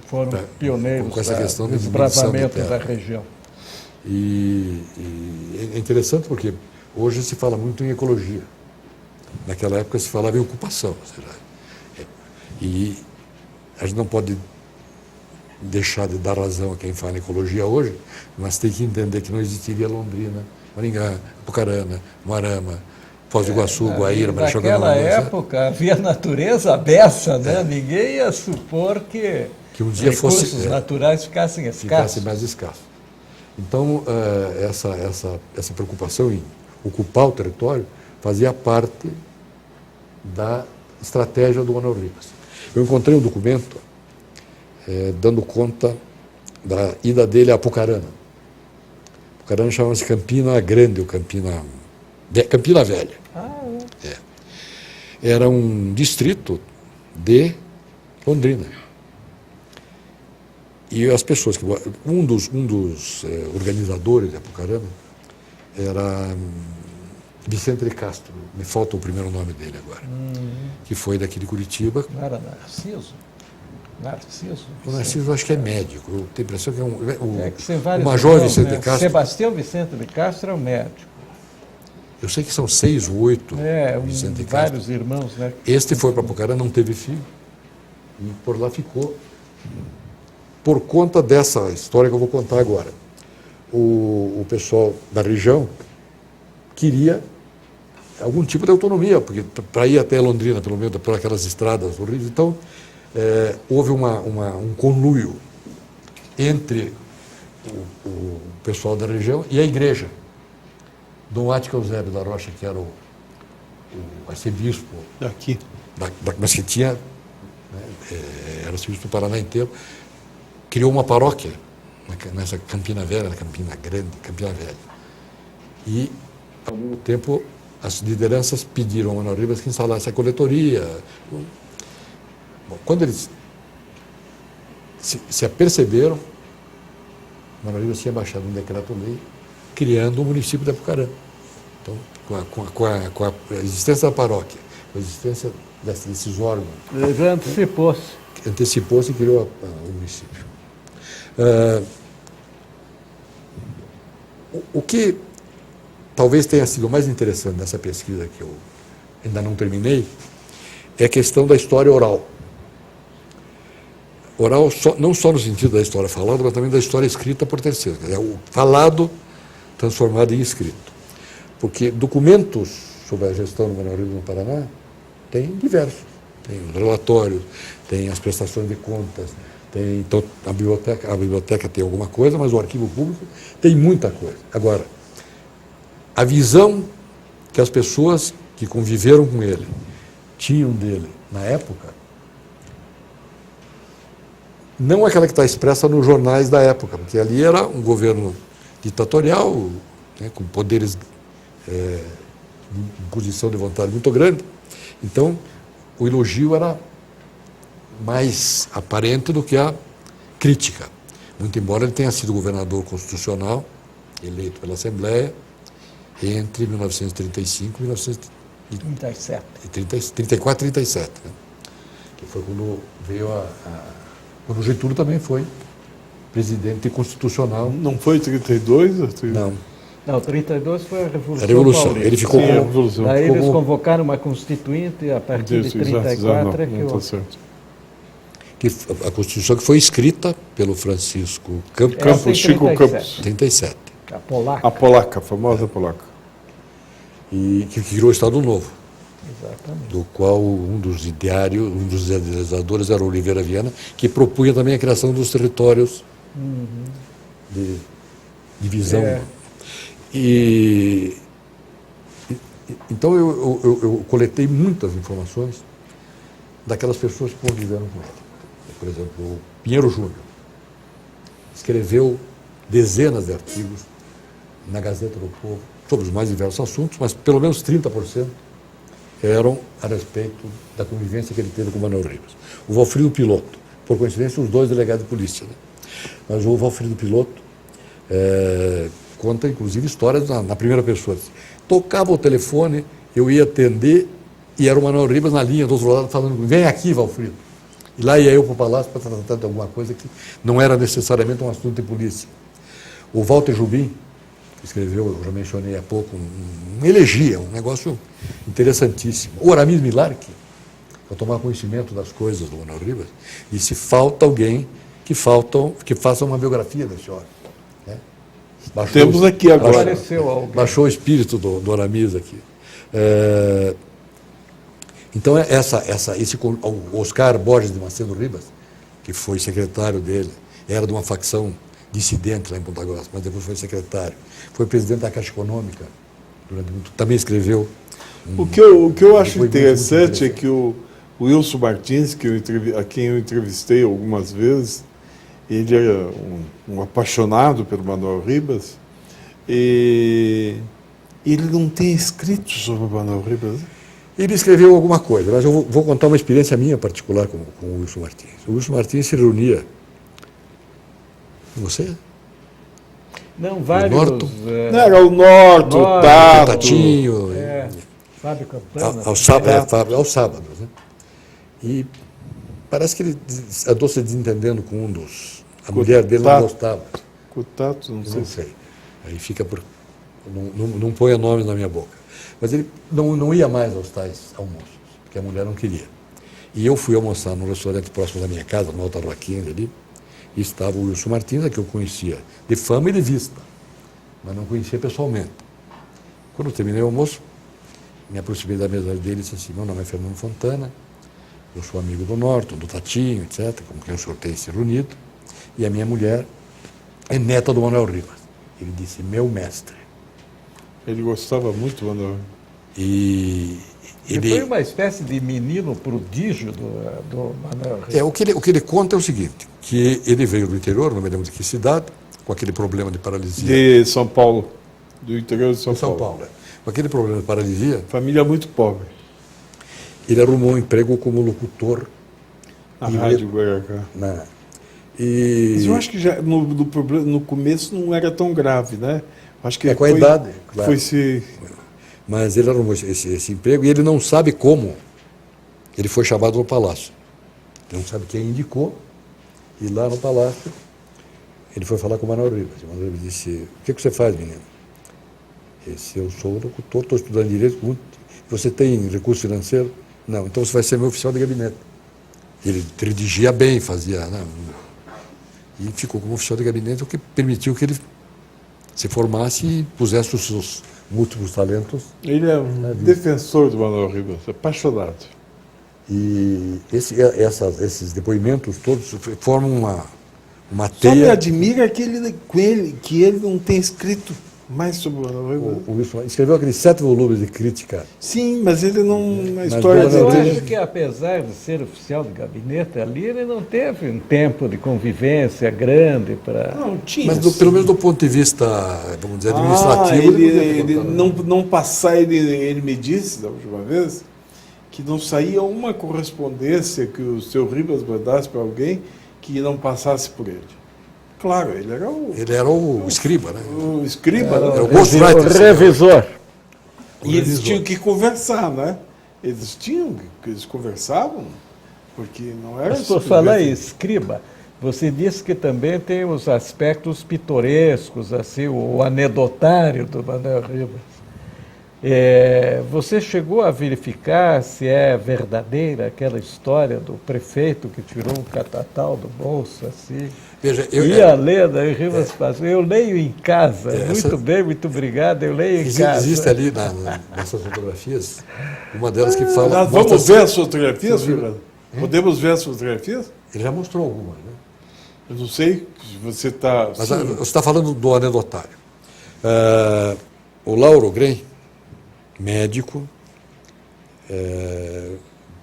Foram pioneiros com essa questão do de desbravamento diminuição da região. E é interessante porque hoje se fala muito em ecologia. Naquela época se falava em ocupação. Ou seja, e a gente não pode deixar de dar razão a quem fala em ecologia hoje, mas tem que entender que não existiria Londrina, Maringá, Apucarana, Moarama, Foz do Iguaçu, Guaíra, Marechal Naquela Canaã, época havia natureza beça, né? Ninguém ia supor que um dia recursos naturais ficassem escassos. mais escasso. Então, essa preocupação em ocupar o território fazia parte da estratégia do Manuel Rivas. Eu encontrei um documento dando conta da ida dele a Apucarana. Apucarana chamava-se Campina Grande ou Campina Velha. Era um distrito de Londrina. E as pessoas que... Um dos organizadores de Apucarana era Vicente de Castro, me falta o primeiro nome dele agora, que foi daqui de Curitiba. Não era Narciso? Narciso? O Narciso acho que é médico, eu tenho a impressão que é que tem vários o Major irmãos, Vicente né? de Castro. Sebastião Vicente de Castro é o médico. Eu sei que são 6 ou 8 Vicente de Castro. Vários irmãos, né? Este foi para Apucarana, não teve filho, e por lá ficou. Por conta dessa história que eu vou contar agora. O pessoal da região queria algum tipo de autonomia, porque para ir até Londrina, pelo menos por aquelas estradas horríveis, então houve um conluio entre o pessoal da região e a igreja. Dom Ática Eusébio da Rocha, que era o arcebispo Aqui. mas que tinha, era arcebispo do Paraná inteiro, criou uma paróquia nessa Campina Velha, na Campina Grande, Campina Velha. E, ao mesmo tempo, as lideranças pediram ao Manuel Rivas que instalasse a coletoria. Bom, quando eles se aperceberam, o Manuel Rivas tinha baixado um decreto-lei criando o município de Apucarana. Então, com a existência da paróquia, com a existência desses órgãos, Ele já antecipou-se. antecipou-se e criou o município. O que talvez tenha sido mais interessante nessa pesquisa, que eu ainda não terminei, é a questão da história oral. Oral não só no sentido da história falada, mas também da história escrita por terceiros. Quer dizer, o falado transformado em escrito. Porque documentos sobre a gestão do Manuel Rivas no Paraná tem diversos. Tem os relatórios, tem as prestações de contas, então a biblioteca tem alguma coisa, mas o arquivo público tem muita coisa. Agora, a visão que as pessoas que conviveram com ele tinham dele na época, não aquela que está expressa nos jornais da época, porque ali era um governo ditatorial, né, com poderes de imposição de vontade muito grande. Então, o elogio era mais aparente do que a crítica. Muito embora ele tenha sido governador constitucional, eleito pela Assembleia, entre 1935 e 1934 e 37. Né? Que foi quando veio quando o Getúlio também foi presidente constitucional. Não foi 32? Não, 32 foi a Revolução. A Revolução. Paulista. Ele ficou Sim, com... a Revolução. Daí ficou eles com- convocaram uma constituinte a partir de 34 é que não, tá o... certo. a Constituição que foi escrita pelo Francisco Campos, Essa em Chico 37. Campos, 37, A polaca. A polaca, a famosa polaca. e que criou o Estado Novo, Exatamente. do qual um dos idealizadores era o Oliveira Viana, que propunha também a criação dos territórios de divisão. Então eu coletei muitas informações daquelas pessoas que conviveram com ele. Por exemplo, o Pinheiro Júnior escreveu dezenas de artigos na Gazeta do Povo sobre os mais diversos assuntos, mas pelo menos 30% eram a respeito da convivência que ele teve com o Manuel Ribas. O Valfrido Piloto, por coincidência, os dois delegados de polícia, né? Mas o Valfrido Piloto conta, inclusive, histórias na primeira pessoa. Tocava o telefone, eu ia atender e era o Manuel Ribas na linha do outro lado falando: vem aqui, Valfrido. E lá ia eu para o palácio para tratar de alguma coisa que não era necessariamente um assunto de polícia. O Walter Jubim, que escreveu, eu já mencionei há pouco, uma elegia, um negócio interessantíssimo. O Aramis Milarque, para tomar conhecimento das coisas do Manuel Ribas, e se falta alguém que faça uma biografia desse homem. Né? Temos aqui agora. Baixou o espírito do Aramis aqui. Então, o Oscar Borges de Macedo Ribas, que foi secretário dele, era de uma facção dissidente lá em Ponta Grossa, mas depois foi secretário. Foi presidente da Caixa Econômica, também escreveu. O que eu acho interessante é que o Wilson Martins, a quem eu entrevistei algumas vezes, ele era um apaixonado pelo Manuel Ribas, e ele não tem escrito sobre o Manuel Ribas. Ele escreveu alguma coisa, mas eu vou contar uma experiência minha particular com o Wilson Martins. O Wilson Martins se reunia com você? Não, vários. Não, era o Norto, o Tato, Tatinho. Fábio Campana. Aos sábados. Né? E parece que ele andou se desentendendo com um dos. A mulher dele não gostava. Com o Tato, não sei. Aí fica por. Não ponha nomes na minha boca. Mas ele não ia mais aos tais almoços, porque a mulher não queria. E eu fui almoçar num restaurante próximo da minha casa, no Alta Rua 15 ali, e estava o Wilson Martins, que eu conhecia de fama e de vista, mas não conhecia pessoalmente. Quando eu terminei o almoço, me aproximei da mesa dele e disse assim: meu nome é Fernando Fontana, eu sou amigo do Norton, do Tatinho, etc., com quem o senhor tem se reunido, e a minha mulher é neta do Manuel Ribas. Ele disse: meu mestre. Ele gostava muito do Manuel. Ele foi uma espécie de menino prodígio do Manuel Ribas. O que ele conta é o seguinte, que ele veio do interior, não me lembro de que cidade, com aquele problema de paralisia. De São Paulo, do interior de São Paulo. Com aquele problema de paralisia. Família muito pobre. Ele arrumou um emprego como locutor. Na Rádio Guaracá. Mas eu acho que já no começo não era tão grave, né? Acho que com a idade, claro. Mas ele arrumou esse emprego e ele não sabe como ele foi chamado no palácio. Ele não sabe quem indicou. E lá no palácio, ele foi falar com o Manuel Ribas. O Manuel Ribas disse: o que você faz, menino? Eu sou locutor, estou estudando direito. Você tem recurso financeiro? Não, então você vai ser meu oficial de gabinete. Ele redigia bem, fazia... Né? E ficou como oficial de gabinete, o que permitiu que ele se formasse e pusesse os seus múltiplos talentos. Ele é um defensor do Manuel Ribas, apaixonado. E esses depoimentos todos formam uma teia. Só me admira que ele não tem escrito mais sobre o Manuel Ribas. O Wilson escreveu aqueles 7 volumes de crítica. Sim, mas ele não... A história eu dele... acho que, apesar de ser oficial de gabinete ali, ele não teve um tempo de convivência grande para... Não, tinha. Mas pelo menos do ponto de vista, vamos dizer, administrativo... Ele me disse, da última vez, que não saía uma correspondência que o seu Ribas mandasse para alguém que não passasse por ele. Claro, ele era o escriba, né? O escriba, era o revisor. E eles tinham que conversar, né? Eles conversavam, porque não era... Mas por falar em escriba, você disse que também tem os aspectos pitorescos, assim, o anedotário do Manuel Ribas. Você chegou a verificar se é verdadeira aquela história do prefeito que tirou um catatal do bolso, assim? Veja, ia ler, daí Ribas passou. Eu leio em casa. Muito bem, muito obrigado, eu leio em casa. Existe ali nessas fotografias, uma delas que fala... Vamos ver as fotografias, Fernando? Podemos ver as fotografias? Ele já mostrou algumas, né? Eu não sei se você está... Mas você está falando do anedotário. O Lauro Gren, médico,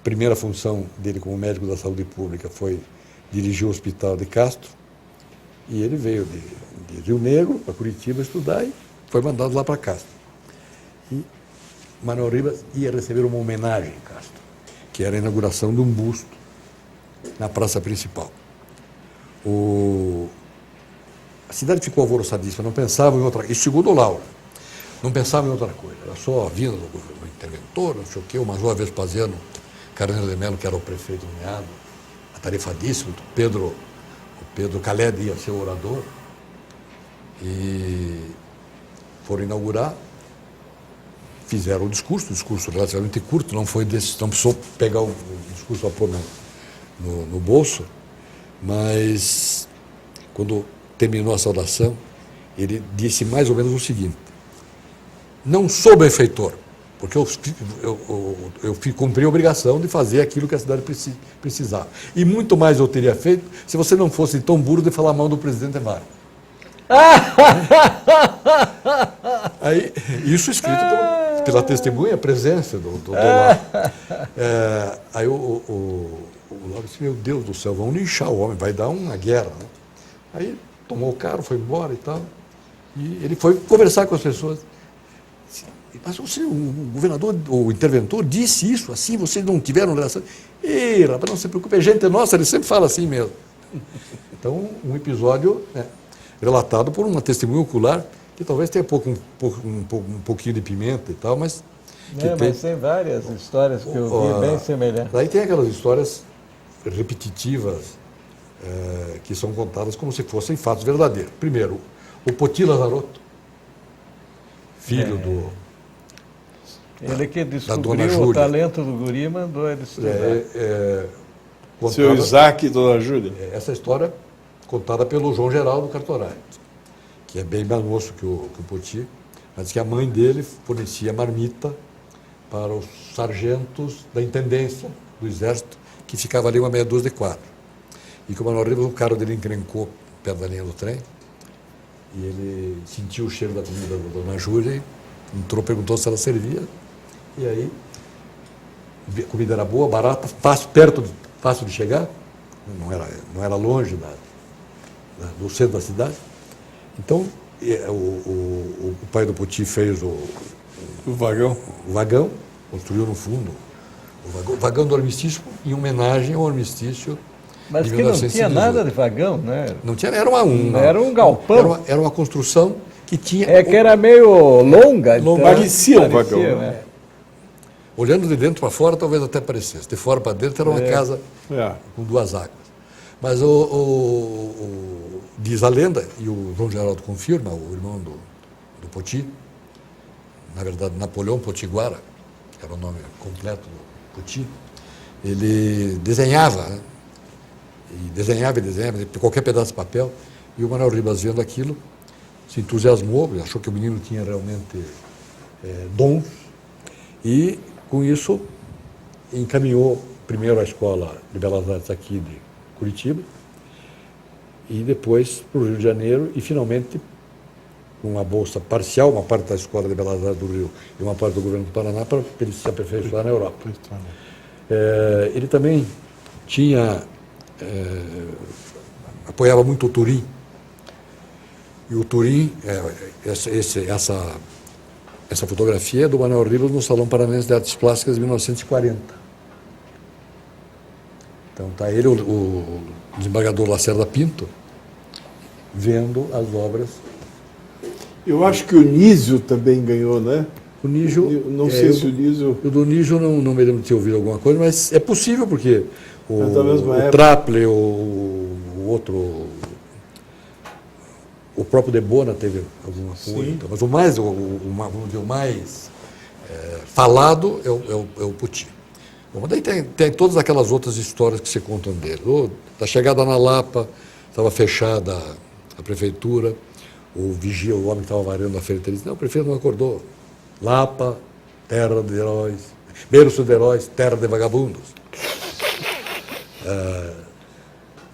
primeira função dele como médico da saúde pública foi dirigir o hospital de Castro, e ele veio de Rio Negro para Curitiba estudar e foi mandado lá para Castro. E Manuel Ribas ia receber uma homenagem em Castro, que era a inauguração de um busto na praça principal. A cidade ficou alvoroçadíssima, não pensava em outra coisa, isso segundo o Laura, não pensava em outra coisa, era só a vinda do interventor, não sei o quê, o major Vespasiano Carneiro de Mello, que era o prefeito nomeado, atarefadíssimo, o Pedro Caled ia ser o orador, e foram inaugurar, fizeram o discurso relativamente curto, não precisou pegar o discurso a pôr no bolso, mas quando terminou a saudação, ele disse mais ou menos o seguinte: não sou benfeitor, porque eu cumpri a obrigação de fazer aquilo que a cidade precisava. E muito mais eu teria feito se você não fosse tão burro de falar mal do presidente Vargas. Aí, isso escrito pela testemunha, a presença do Lauro. Aí o Lauro disse: meu Deus do céu, vão linchar o homem, vai dar uma guerra. Né? Aí tomou o carro, foi embora e tal. E ele foi conversar com as pessoas. Mas o governador, o interventor, disse isso assim, vocês não tiveram relação. Ei, rapaz, não se preocupe, é gente nossa, ele sempre fala assim mesmo. Então, um episódio, né, relatado por uma testemunha ocular, que talvez tenha um pouquinho de pimenta e tal, mas... Mas tem várias histórias que eu vi bem semelhantes. Daí tem aquelas histórias repetitivas, que são contadas como se fossem fatos verdadeiros. Primeiro, o Poti Lazarotto, filho ele que da descobriu o talento do guri, mandou ele estudar. Seu Isaac e Dona Júlia. Essa história contada pelo João Geraldo Cartorai, que é bem mais moço que o Poti, mas que a mãe dele fornecia marmita para os sargentos da intendência do Exército, que ficava ali uma meia dúzia de quadros. E que o Manuel Ribas, o carro dele encrencou perto da linha do trem, e ele sentiu o cheiro da comida da Dona Júlia, entrou, perguntou se ela servia, e aí a comida era boa, barata, fácil de chegar, não era longe do centro da cidade. Então, o pai do Poti fez o vagão, construiu no fundo o vagão do armistício em homenagem ao armistício. Mas que não tinha nada de vagão, né? Não tinha, era um galpão. Era uma construção que tinha... que era meio longa. Então, parecia um vagão. Né? Olhando de dentro para fora, talvez até parecesse. De fora para dentro, era uma casa com duas águas. Mas diz a lenda, e o João Geraldo confirma, o irmão do Poti, na verdade, Napoleão Potiguara, que era o nome completo do Poti, ele desenhava, né? E desenhava, qualquer pedaço de papel, e o Manuel Ribas, vendo aquilo, se entusiasmou, achou que o menino tinha realmente dons, e com isso encaminhou primeiro à Escola de Belas Artes aqui de Curitiba, e depois para o Rio de Janeiro, e finalmente, com uma bolsa parcial, uma parte da Escola de Belas Artes do Rio e uma parte do governo do Paraná, para ele se aperfeiçoar na Europa. Ele também tinha... apoiava muito o Turim, e o Turim, essa fotografia é do Manuel Ribas no Salão Paranaense de Artes Plásticas de 1940. Então está ele, o desembargador Lacerda Pinto, vendo as obras. Eu acho que o Nísio também ganhou, né? O Nísio... Não sei se o Nísio... O do Nísio não me lembro de ter ouvido alguma coisa, mas é possível, porque o Traple, o outro... O próprio Debona teve alguma coisa, mas o mais falado é o Poti. Bom, daí tem todas aquelas outras histórias que se contam dele. Da chegada na Lapa, estava fechada a prefeitura, o vigia, o homem que estava varando a feira, ele disse: não, o prefeito não acordou. Lapa, terra de heróis, berço de heróis, terra de vagabundos.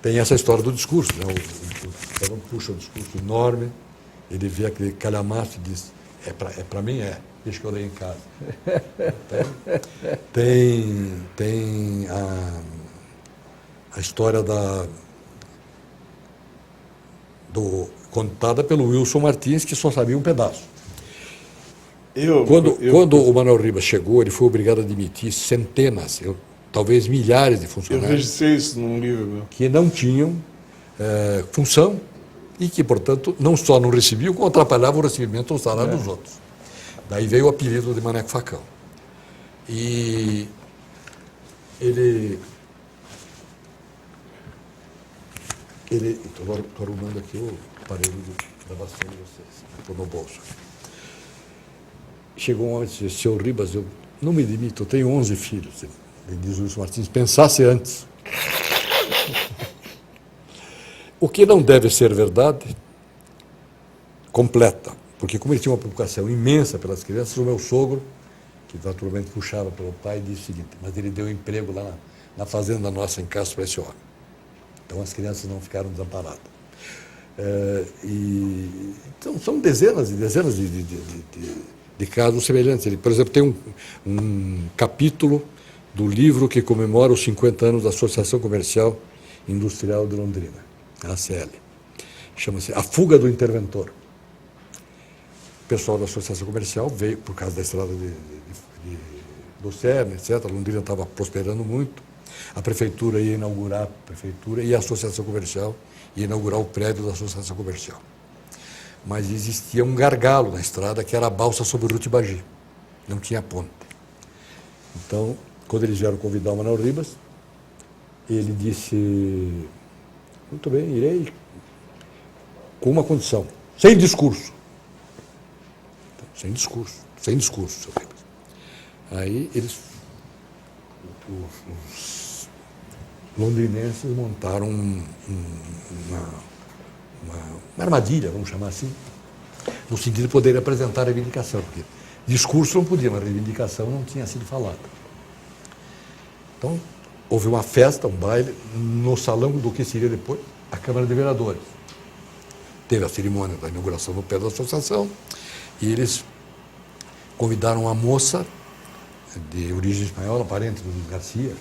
Tem essa história do discurso, né? O Estevão puxa um discurso enorme, ele vê aquele calhamaço e diz: Para mim é. Deixa que eu leio em casa. Tem a história contada pelo Wilson Martins, que só sabia um pedaço. Quando o Manuel Ribas chegou, ele foi obrigado a admitir centenas, talvez milhares de Eu funcionários registrei isso num livro meu. que não tinham função e que, portanto, não só não recebiam, como atrapalhavam o recebimento ou o salário dos outros. Daí veio o apelido de Maneco Facão. E ele estou arrumando aqui o aparelho de gravação de vocês, estou no bolso. Chegou um homem e disse: senhor Ribas, eu não me demito, eu tenho 11 filhos. Ele diz o Wilson Martins: pensasse antes. O que não deve ser verdade, completa, porque como ele tinha uma preocupação imensa pelas crianças, o meu sogro, que naturalmente puxava pelo pai, disse o seguinte: mas ele deu emprego lá na fazenda nossa em Castro para esse homem. Então as crianças não ficaram desamparadas. Então são dezenas e dezenas de casos semelhantes. Ele, por exemplo, tem um capítulo do livro que comemora os 50 anos da Associação Comercial Industrial de Londrina, a ACL. Chama-se A Fuga do Interventor. O pessoal da Associação Comercial veio por causa da estrada do Cerne, etc. A Londrina estava prosperando muito. A prefeitura ia inaugurar a prefeitura e a Associação Comercial ia inaugurar o prédio da Associação Comercial. Mas existia um gargalo na estrada, que era a balsa sobre o Rio Tibagi. Não tinha ponte. Então, quando eles vieram convidar o Manuel Ribas, ele disse: muito bem, irei, com uma condição, sem discurso. Então, sem discurso, seu Ribas. Aí eles, os londrinenses, montaram uma armadilha, vamos chamar assim, no sentido de poder apresentar a reivindicação, porque discurso não podia, mas reivindicação não tinha sido falada. Então, houve uma festa, um baile, no salão do que seria depois a Câmara de Vereadores. Teve a cerimônia da inauguração no pé da associação e eles convidaram uma moça de origem espanhola, parente do Luiz Garcia,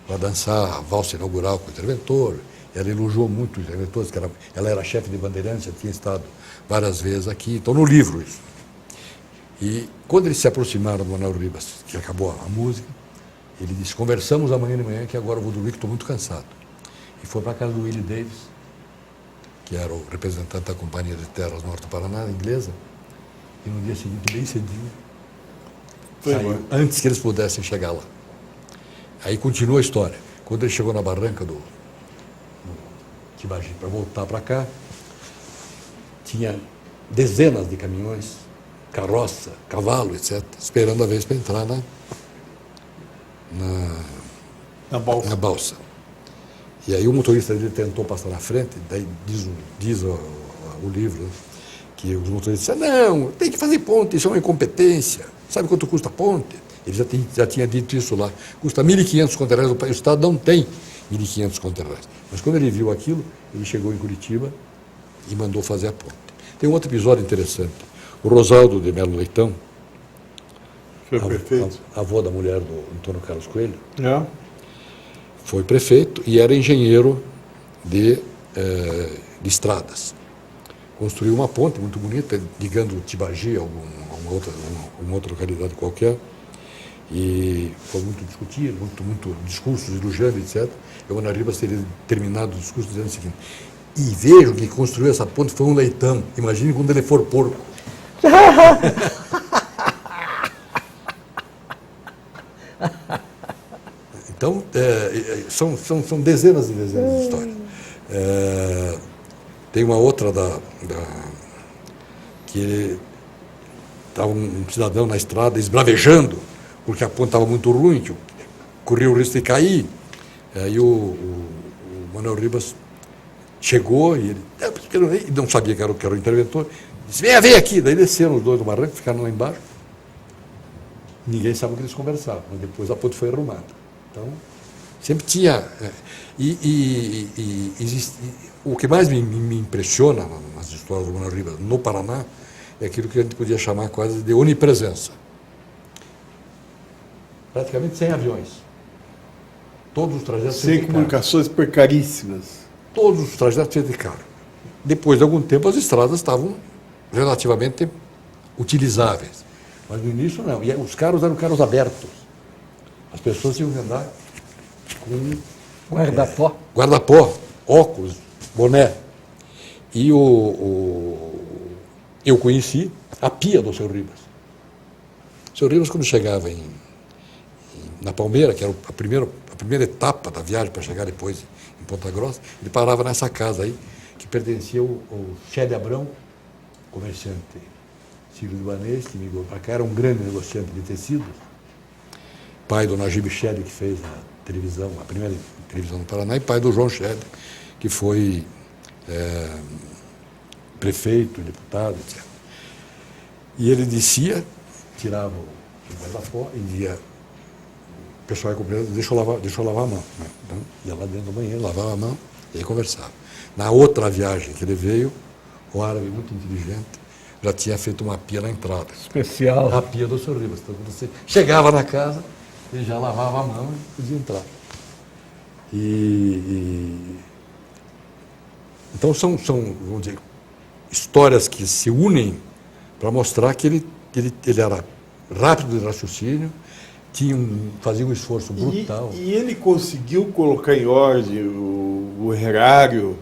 para dançar a valsa inaugural com o interventor. Ela elogiou muito os interventores, que ela era chefe de Bandeirantes, já tinha estado várias vezes aqui. Então, no livro isso. E quando eles se aproximaram do Manuel Ribas, que acabou a música, ele disse: conversamos amanhã de manhã, que agora eu vou dormir, que estou muito cansado. E foi para a casa do Willie Davis, que era o representante da Companhia de Terras Norte do Paraná, inglesa, e no dia seguinte, bem cedinho, saiu, antes que eles pudessem chegar lá. Aí continua a história. Quando ele chegou na barranca do Tibagi para voltar para cá, tinha dezenas de caminhões, carroça, cavalo, etc., esperando a vez para entrar na balsa. E aí o motorista dele tentou passar na frente, daí diz o livro, né, que os motoristas disseram: não, tem que fazer ponte, isso é uma incompetência. Sabe quanto custa a ponte? Ele já tinha dito isso lá. Custa 1.500 conto-réis, o Estado não tem 1.500 conto-réis. Mas quando ele viu aquilo, ele chegou em Curitiba e mandou fazer a ponte. Tem um outro episódio interessante. O Rosaldo de Melo Leitão, Foi prefeito. avô da mulher do Antônio Carlos Coelho, foi prefeito e era engenheiro de estradas. Construiu uma ponte muito bonita, ligando o Tibagi a uma outra localidade qualquer. E foi muito discutido, muito discursos elogiando, etc. E o Manuel Ribas teria terminado o discurso dizendo o seguinte: e vejo que construiu essa ponte foi um leitão. Imagine quando ele for porco. Então, são dezenas e dezenas de histórias. Tem uma outra que estava um cidadão na estrada esbravejando, porque a ponte estava muito ruim, que corria o risco de cair. Aí o Manuel Ribas chegou e ele não sabia que era o interventor, disse: vem aqui. Daí desceram os dois do barranco, ficaram lá embaixo. Ninguém sabe o que eles conversavam, mas depois a ponte foi arrumada. Então, sempre tinha... o que mais me impressiona nas histórias do Manuel Ribas no Paraná é aquilo que a gente podia chamar quase de onipresença. Praticamente sem aviões. Todos os trajetos Sem feitos de carro. comunicações precaríssimas. Todos os trajetos feitos de carro. Depois de algum tempo, as estradas estavam relativamente utilizáveis. Mas no início, não. E os carros eram carros abertos. As pessoas tinham que andar com Guarda-pó. guarda-pó, óculos, boné. E eu conheci a pia do seu Ribas. O seu Ribas, quando chegava na Palmeira, que era a primeira etapa da viagem para chegar depois em Ponta Grossa, ele parava nessa casa aí, que pertencia ao Chede Abrão, comerciante sírio-libanês, que migrou para cá, era um grande negociante de tecidos, pai do Najib Chede, que fez a televisão, a primeira televisão do Paraná, e pai do João Chede, que foi prefeito, deputado, etc. E ele descia, tirava o guarda-pó e ia. O pessoal ia cumprimentar, deixa eu lavar a mão. Então, ia lá dentro do banheiro, lavava a mão e aí conversava. Na outra viagem que ele veio, o árabe muito inteligente já tinha feito uma pia na entrada. Especial. A pia do Sr. Ribas. Então, quando você chegava na casa, ele já lavava a mão e podia entrar. Então são, vamos dizer, histórias que se unem para mostrar que ele era rápido de raciocínio, fazia um esforço brutal. E ele conseguiu colocar em ordem o erário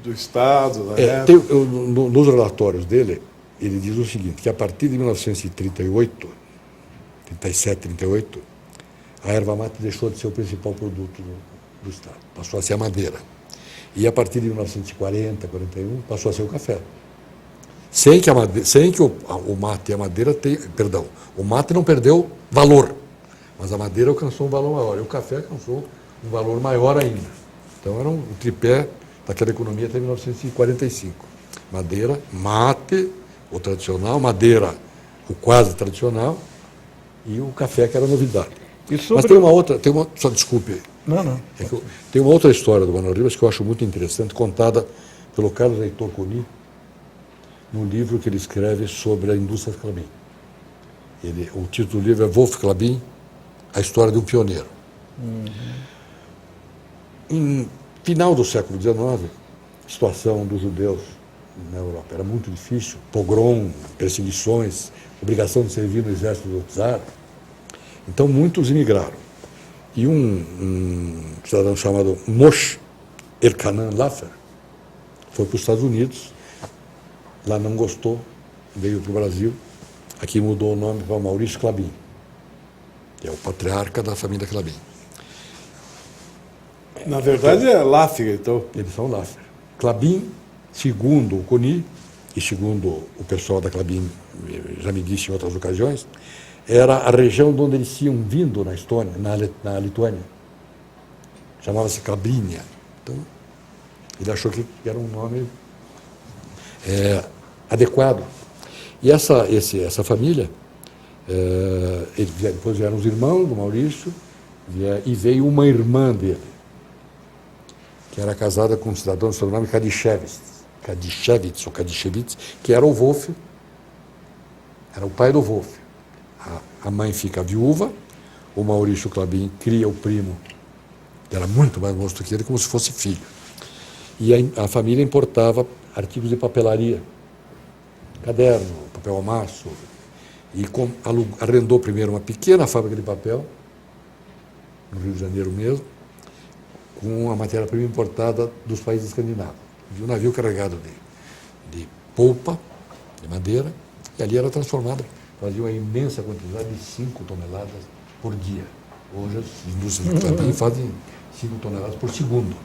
do Estado, na época? Nos relatórios dele, ele diz o seguinte, que a partir de 1938, 37, 38, a erva mate deixou de ser o principal produto do Estado, passou a ser a madeira. E a partir de 1940, 41, passou a ser o café. Sem que o mate e a madeira o mate não perdeu valor, mas a madeira alcançou um valor maior, e o café alcançou um valor maior ainda. Então era um tripé daquela economia até 1945. Madeira, mate, o tradicional, madeira, o quase tradicional, e o café, que era novidade. Mas tem uma outra, só desculpe. Não. Tem uma outra história do Manuel Ribas que eu acho muito interessante, contada pelo Carlos Heitor Coni, no livro que ele escreve sobre a indústria Klabin. O título do livro é Wolf Klabin, a história de um pioneiro. Em final do século XIX, a situação dos judeus na Europa era muito difícil, pogrom, perseguições, obrigação de servir no exército do czar. Então muitos imigraram. E um cidadão chamado Moshe Elkanan Laffer foi para os Estados Unidos, lá não gostou, veio para o Brasil, aqui mudou o nome para Maurício Klabin, que é o patriarca da família Klabin. Na verdade é Laffer, então. Eles são Laffer. Klabin, segundo o Coni, e segundo o pessoal da Klabin já me disse em outras ocasiões, era a região de onde eles tinham vindo na Estônia, na Lituânia. Chamava-se Klabinia. Então, ele achou que era um nome adequado. E essa família, depois vieram os irmãos do Maurício, e veio uma irmã dele, que era casada com um cidadão de sobrenome Kadichevitz, que era o Wolf, era o pai do Wolf. A mãe fica viúva, o Maurício Klabin cria o primo, que era muito mais moço do que ele, como se fosse filho. E a família importava artigos de papelaria, caderno, papel amasso, e arrendou primeiro uma pequena fábrica de papel, no Rio de Janeiro mesmo, com a matéria-prima importada dos países escandinavos. E um navio carregado de polpa, de madeira, e ali era transformada. Fazia uma imensa quantidade de 5 toneladas por dia. Hoje as indústrias de Klabin fazem 5 toneladas por segundo.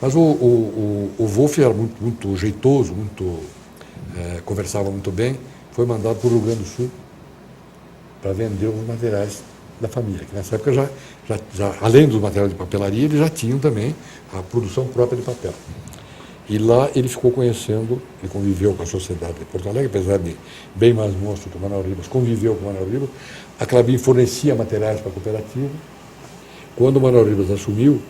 Mas o Wolf era muito jeitoso, conversava muito bem, foi mandado para o Rio Grande do Sul para vender os materiais da família, que nessa época já além dos materiais de papelaria, eles já tinham também a produção própria de papel. E lá ele ficou conhecendo, ele conviveu com a sociedade de Porto Alegre, apesar de bem mais moço que o Manuel Ribas, conviveu com o Manuel Ribas. A Klabin fornecia materiais para a cooperativa. Quando o Manuel Ribas assumiu,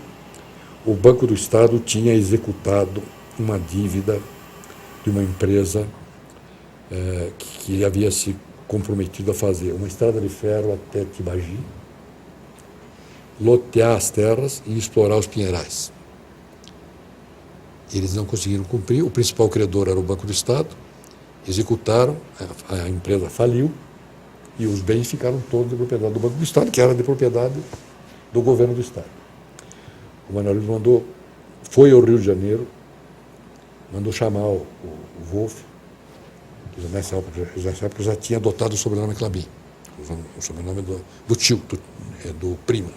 o Banco do Estado tinha executado uma dívida de uma empresa que havia se comprometido a fazer uma estrada de ferro até Tibagi, lotear as terras e explorar os pinheirais. Eles não conseguiram cumprir, o principal credor era o Banco do Estado, executaram, a empresa faliu e os bens ficaram todos de propriedade do Banco do Estado, que era de propriedade do governo do Estado. O Manuel Luiz foi ao Rio de Janeiro, mandou chamar o Wolff, que nessa época já tinha adotado o sobrenome Klabin, o sobrenome do tio, do primo.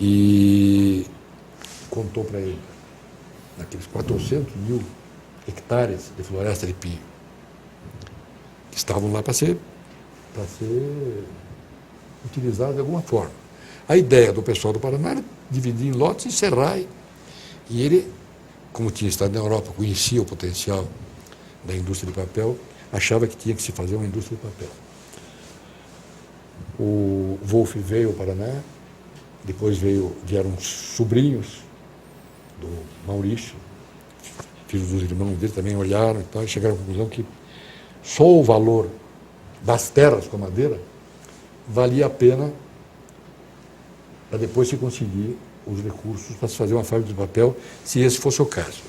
E contou para ele, naqueles 400 mil hectares de floresta de pinho, que estavam lá para ser utilizados de alguma forma. A ideia do pessoal do Paraná era dividir em lotes e serrar. E ele, como tinha estado na Europa, conhecia o potencial da indústria de papel, achava que tinha que se fazer uma indústria de papel. O Wolff veio ao Paraná, depois vieram sobrinhos do Maurício, filhos dos irmãos dele, também olharam e tal, e chegaram à conclusão que só o valor das terras com madeira valia a pena para depois se conseguir os recursos para se fazer uma fábrica de papel, se esse fosse o caso.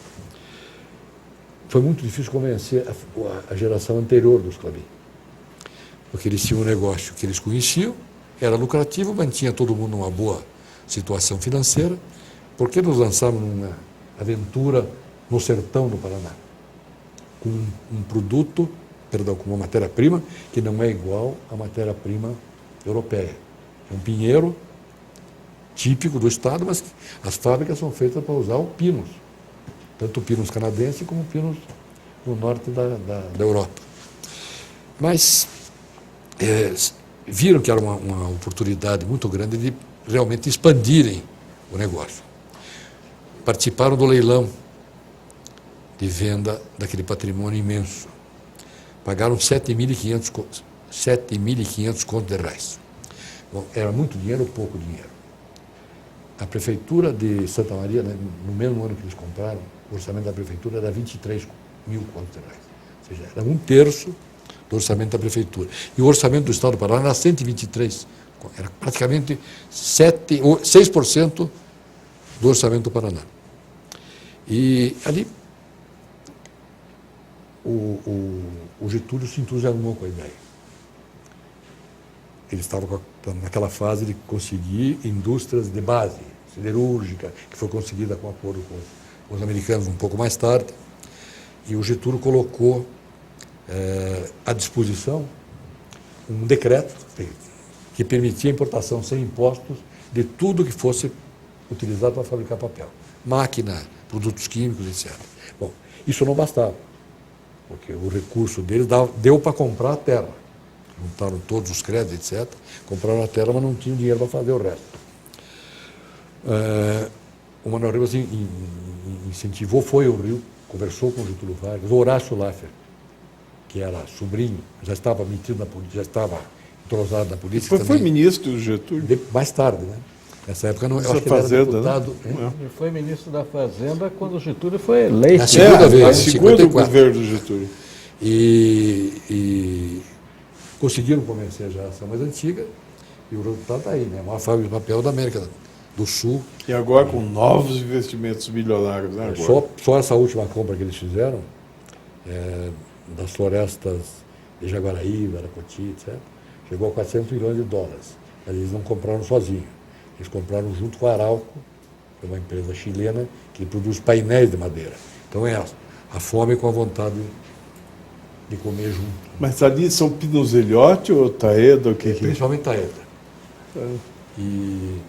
Foi muito difícil convencer a geração anterior dos Klabin, porque eles tinham um negócio que eles conheciam, era lucrativo, mantinha todo mundo numa boa situação financeira. Por que nos lançamos numa aventura no sertão do Paraná? Com um produto, com uma matéria-prima que não é igual à matéria-prima europeia. É um pinheiro típico do estado, mas as fábricas são feitas para usar o pinus, tanto o pinus canadense como o pinus no norte da Europa. Mas viram que era uma oportunidade muito grande de realmente expandirem o negócio. Participaram do leilão de venda daquele patrimônio imenso. Pagaram 7.500 contos de reais. Bom, era muito dinheiro ou pouco dinheiro? A prefeitura de Santa Maria, no mesmo ano que eles compraram, o orçamento da prefeitura era 23 mil contos de reais. Ou seja, era 1/3 do orçamento da prefeitura. E o orçamento do Estado do Paraná era 123. Era praticamente 6% do orçamento do Paraná. E ali o Getúlio se entusiasmou com a ideia. Ele estava naquela fase de conseguir indústrias de base, siderúrgica, que foi conseguida com acordo com os americanos um pouco mais tarde. E o Getúlio colocou à disposição um decreto que permitia a importação sem impostos de tudo que fosse utilizado para fabricar papel. Máquina, produtos químicos, etc. Bom, isso não bastava, porque o recurso deles deu para comprar a terra. Juntaram todos os créditos, etc. Compraram a terra, mas não tinham dinheiro para fazer o resto. O Manuel Ribas incentivou, foi ao Rio, conversou com o Getúlio Vargas, o Horácio Laffer, que era sobrinho, já estava metido na política, já estava entrosado na política. Foi ministro do Getúlio? Mais tarde, né? Nessa época, eu acho que ele era deputado. Né? Ele foi ministro da Fazenda quando o Getúlio foi eleito. Na segunda vez, na em segunda 54. governo do Getúlio. E conseguiram convencer já a ação mais antiga, e o resultado está aí, né? A maior fábrica de papel da América do Sul. E agora com novos investimentos milionários, né? Só essa última compra que eles fizeram, das florestas de Jaguaraíba, Aracoti, etc., chegou a 400 milhões de dólares. Mas eles não compraram sozinhos. Eles compraram junto com a Arauco, que é uma empresa chilena que produz painéis de madeira. Então é a fome com a vontade de comer junto. Mas ali são Pinozelhote ou Taeda? Principalmente Taeda. E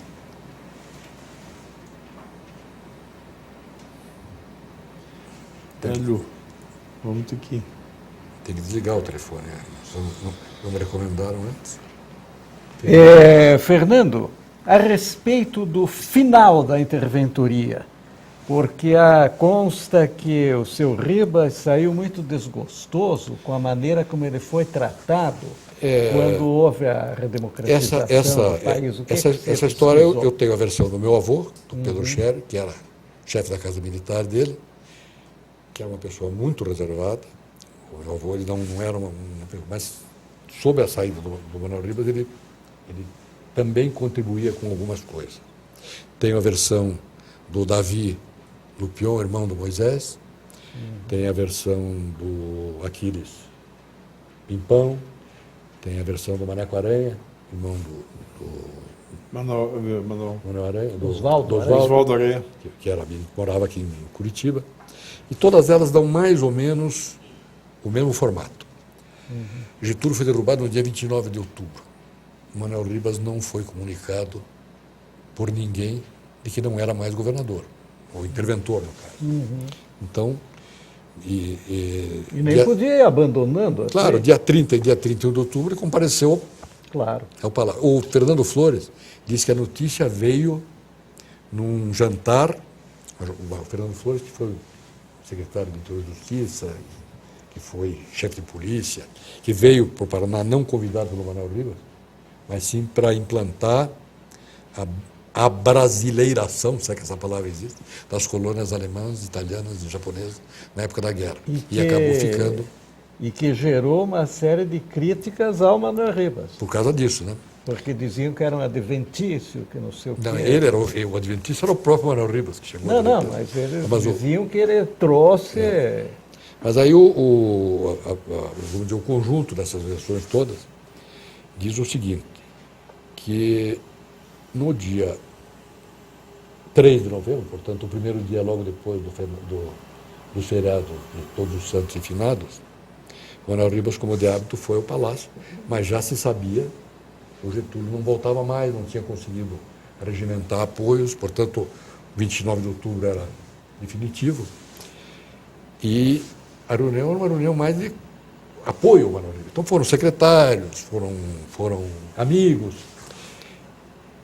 Lu, vamos ter que... Tem que desligar o telefone. Não me recomendaram antes. Fernando, a respeito do final da interventoria, porque consta que o seu Ribas saiu muito desgostoso com a maneira como ele foi tratado quando houve a redemocratização do país. Essa história eu tenho a versão do meu avô, do Pedro Scherer, que era chefe da Casa Militar dele, que era uma pessoa muito reservada. O meu avô ele não era mas sob a saída do Manuel Ribas, ele também contribuía com algumas coisas. Tem a versão do Davi Lupion, irmão do Moisés, tem a versão do Aquiles Pimpão, tem a versão do Maneco Aranha, irmão do Manuel Aranha, do Oswaldo Aranha, que morava aqui em Curitiba, e todas elas dão mais ou menos o mesmo formato. Getúlio foi derrubado no dia 29 de outubro. Manuel Ribas não foi comunicado por ninguém de que não era mais governador, ou interventor, no caso. Então, e nem podia ir abandonando. Claro, dia 30 e dia 31 de outubro ele compareceu ao Palácio. O Fernando Flores disse que a notícia veio num jantar. O Fernando Flores, que foi secretário de Interior e Justiça, que foi chefe de polícia, que veio para o Paraná não convidado pelo Manuel Ribas, mas sim para implantar a brasileiração, se é que essa palavra existe, das colônias alemãs, italianas e japonesas na época da guerra. E acabou ficando... E que gerou uma série de críticas ao Manuel Ribas. Por causa disso, né? Porque diziam que era um adventício, que não sei o quê. Não, ele era o adventício, era o próprio Manuel Ribas que chegou. Mas eles diziam que ele trouxe... Mas aí o conjunto dessas versões todas diz o seguinte, que no dia 3 de novembro, portanto, o primeiro dia logo depois do feriado de Todos os Santos e Finados, Manuel Ribas, como de hábito, foi ao palácio, mas já se sabia que o Getúlio não voltava mais, não tinha conseguido regimentar apoios, portanto, 29 de outubro era definitivo, e a reunião era uma reunião mais de apoio ao Manuel Ribas. Então foram secretários, foram amigos,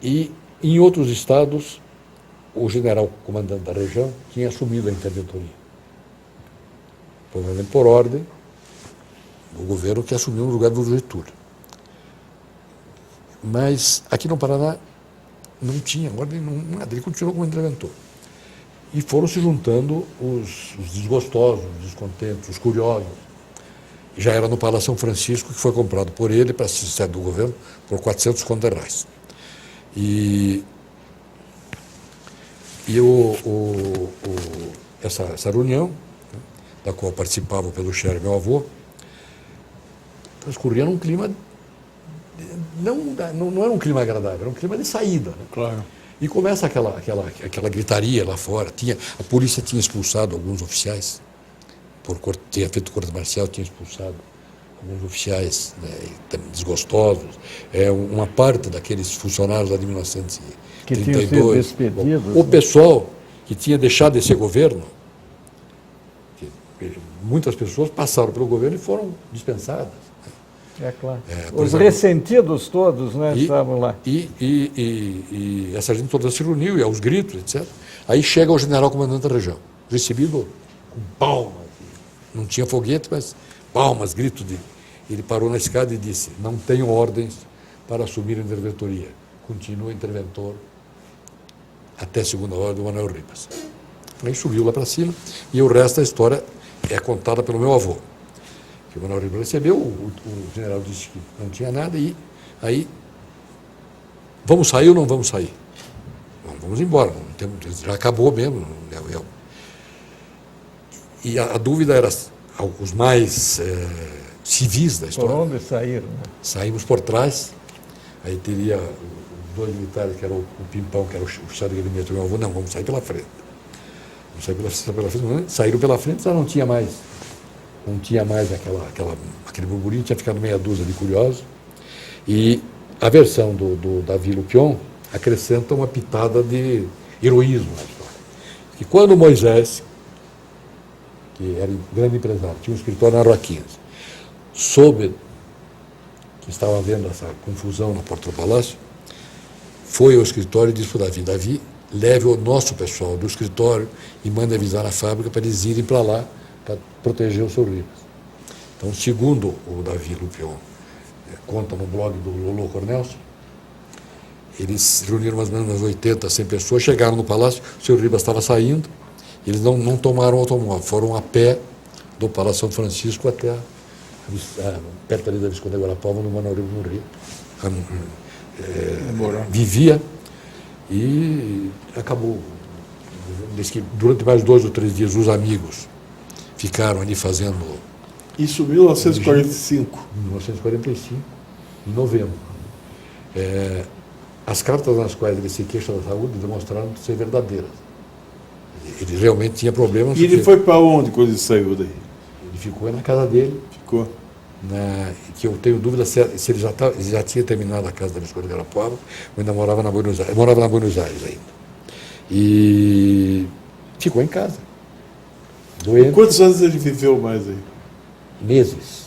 e em outros estados o general comandante da região tinha assumido a interventoria. Provavelmente por ordem do governo que assumiu no lugar do Getúlio. Mas aqui no Paraná não tinha ordem, nada, ele continuou como interventor. E foram se juntando os desgostosos, os descontentes, os curiosos. Já era no Palácio São Francisco, que foi comprado por ele, para ser sede do governo, por 400 contos de reais. Essa reunião, né, da qual participava pelo Cher, meu avô, transcorria num clima, não era um clima agradável, era um clima de saída. Né? Claro. E começa aquela gritaria lá fora. A polícia tinha expulsado alguns oficiais, tinha feito corte marcial, tinha expulsado alguns oficiais, né, desgostosos. Uma parte daqueles funcionários lá de 1932. Que tinham sido despedidos. O pessoal que tinha deixado esse governo, muitas pessoas passaram pelo governo e foram dispensadas. É claro. Os ressentidos todos, né, estavam lá. E essa gente toda se reuniu, e aos gritos, etc. Aí chega o general comandante da região, recebido com palmas. Não tinha foguete, mas palmas, gritos. Ele parou na escada e disse: não tenho ordens para assumir a interventoria. Continua interventor até segunda hora do Manuel Ribas. Aí subiu lá para cima, e o resto da história é contada pelo meu avô. Que o Manuel Ribas recebeu, o general disse que não tinha nada, e aí, vamos sair ou não vamos sair? Vamos embora, já acabou mesmo. E a dúvida era, os mais civis da história. Por onde saíram? Né? Saímos por trás, aí teria os dois militares, que era o Pimpão, que era o oficial de gabinete do meu avô, não, vamos sair pela frente. Vamos sair pela frente, saíram pela frente, já não tinha mais aquele burburinho, tinha ficado meia dúzia de curiosos. E a versão do Davi Lupion acrescenta uma pitada de heroísmo na história. Que quando Moisés, que era um grande empresário, tinha um escritório na Rua 15, soube que estava havendo essa confusão na porta do palácio, foi ao escritório e disse para o Davi: leve o nosso pessoal do escritório e mande avisar a fábrica para eles irem para lá para proteger o seu Ribas. Então, segundo o Davi Lupion, conta no blog do Lolo Cornelson, eles reuniram mais ou menos umas 80, 100 pessoas, chegaram no palácio, o seu Ribas estava saindo, eles não tomaram automóvel, foram a pé do Palácio São Francisco até perto ali da Visconde de Guarapuava, no Manauru, no Rio. Vivia e acabou. Diz que durante mais 2 ou 3 dias os amigos ficaram ali fazendo. Isso em 1945. 1945, em novembro. As cartas nas quais ele se queixa da saúde demonstraram ser verdadeiras. Ele realmente tinha problemas. E ele foi para onde quando ele saiu daí? Ele ficou na casa dele. Ficou. Que eu tenho dúvida se ele já tinha terminado a casa da Visconde de Guarapuava ou ainda morava na Buenos Aires. Morava na Buenos Aires ainda. E ficou em casa. Doente. Quantos anos ele viveu mais aí? Meses.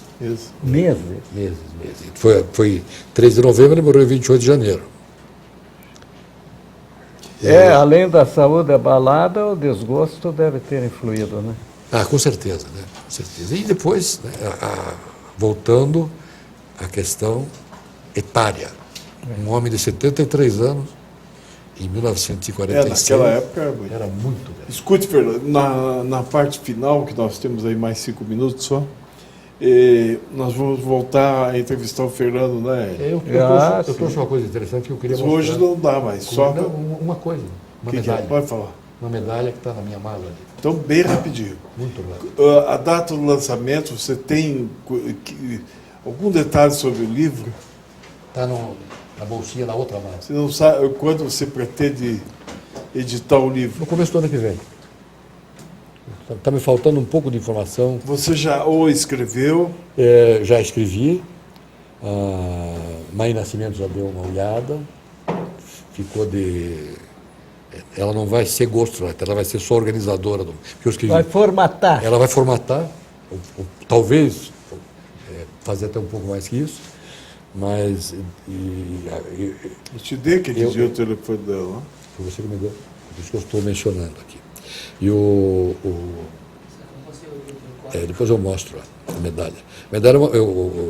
Meses. Foi 3 de novembro, ele morreu em 28 de janeiro. Além da saúde abalada, o desgosto deve ter influído, né? Com certeza, né? Com certeza. E depois, né, voltando à questão etária. Um homem de 73 anos, em 1946. Naquela época era muito velho. Escute, Fernando, na parte final, que nós temos aí mais 5 minutos só, nós vamos voltar a entrevistar o Fernando, né? Eu trouxe uma coisa interessante que eu queria mostrar. Hoje não dá mais, só... Não, uma coisa, uma medalha. Pode falar. Uma medalha que está na minha mala ali. Então, bem rapidinho. Muito rápido. A data do lançamento, você tem algum detalhe sobre o livro? Está na bolsinha da outra mala. Você não sabe quando você pretende editar o livro? No começo do ano que vem. Está me faltando um pouco de informação. Você já o escreveu? Já escrevi. Mai Nascimento já deu uma olhada. Ficou de... Ela não vai ser ghostwriter, ela vai ser só organizadora. Porque eu escrevi. Vai formatar. Ela vai formatar, ou talvez fazer até um pouco mais que isso, mas... Eu te dei aquele dia o telefone dela. Né? Foi você que me deu, por isso que eu estou mencionando aqui. E depois eu mostro a medalha. A medalha,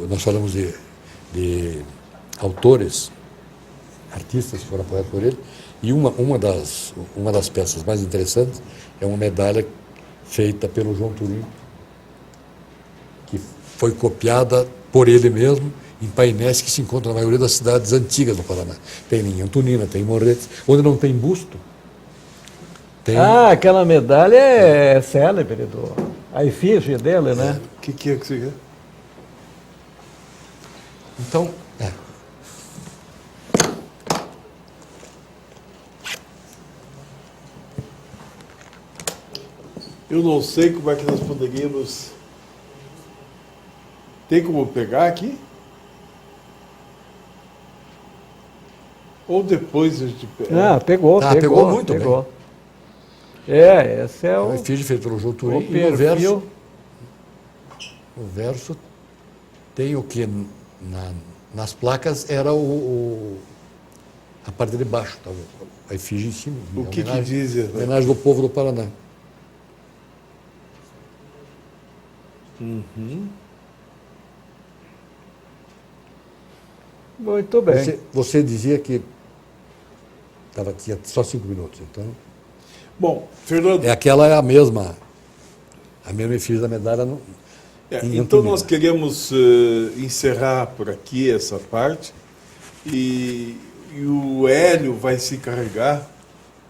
nós falamos de autores, artistas que foram apoiados por ele, e uma das peças mais interessantes é uma medalha feita pelo João Turim, que foi copiada por ele mesmo em painéis que se encontram na maioria das cidades antigas do Paraná. Tem em Antonina, tem em Morretes, onde não tem busto. Aquela medalha é célebre, a efígie dele, né? O que é que você quer? Então, eu não sei como é que nós poderíamos... Tem como pegar aqui? Ou depois a gente pega? Pegou muito bem. Esse é o... A efígie feita pelo João Turim. O perfil... O verso tem o que nas placas era a parte de baixo, tá? A efígie em cima. O que diz? Homenagem do povo do Paraná. Muito bem. Você dizia que tinha só 5 minutos, então... Bom, Fernando... Aquela é a mesma efígie da medalha. Então nós queremos encerrar por aqui essa parte e o Hélio vai se encarregar,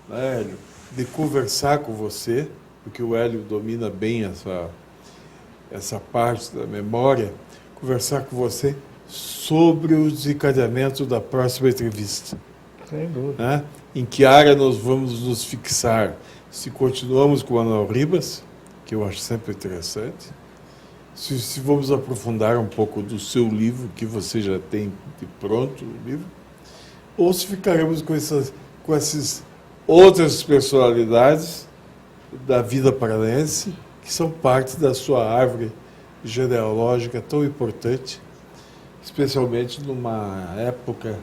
né, Hélio, de conversar com você, porque o Hélio domina bem essa parte da memória, conversar com você sobre o desencadeamento da próxima entrevista. Sem dúvida. Né? Em que área nós vamos nos fixar? Se continuamos com o Manuel Ribas, que eu acho sempre interessante, se vamos aprofundar um pouco do seu livro, que você já tem de pronto o livro, ou se ficaremos com essas outras personalidades da vida paranaense, que são parte da sua árvore genealógica tão importante, especialmente numa época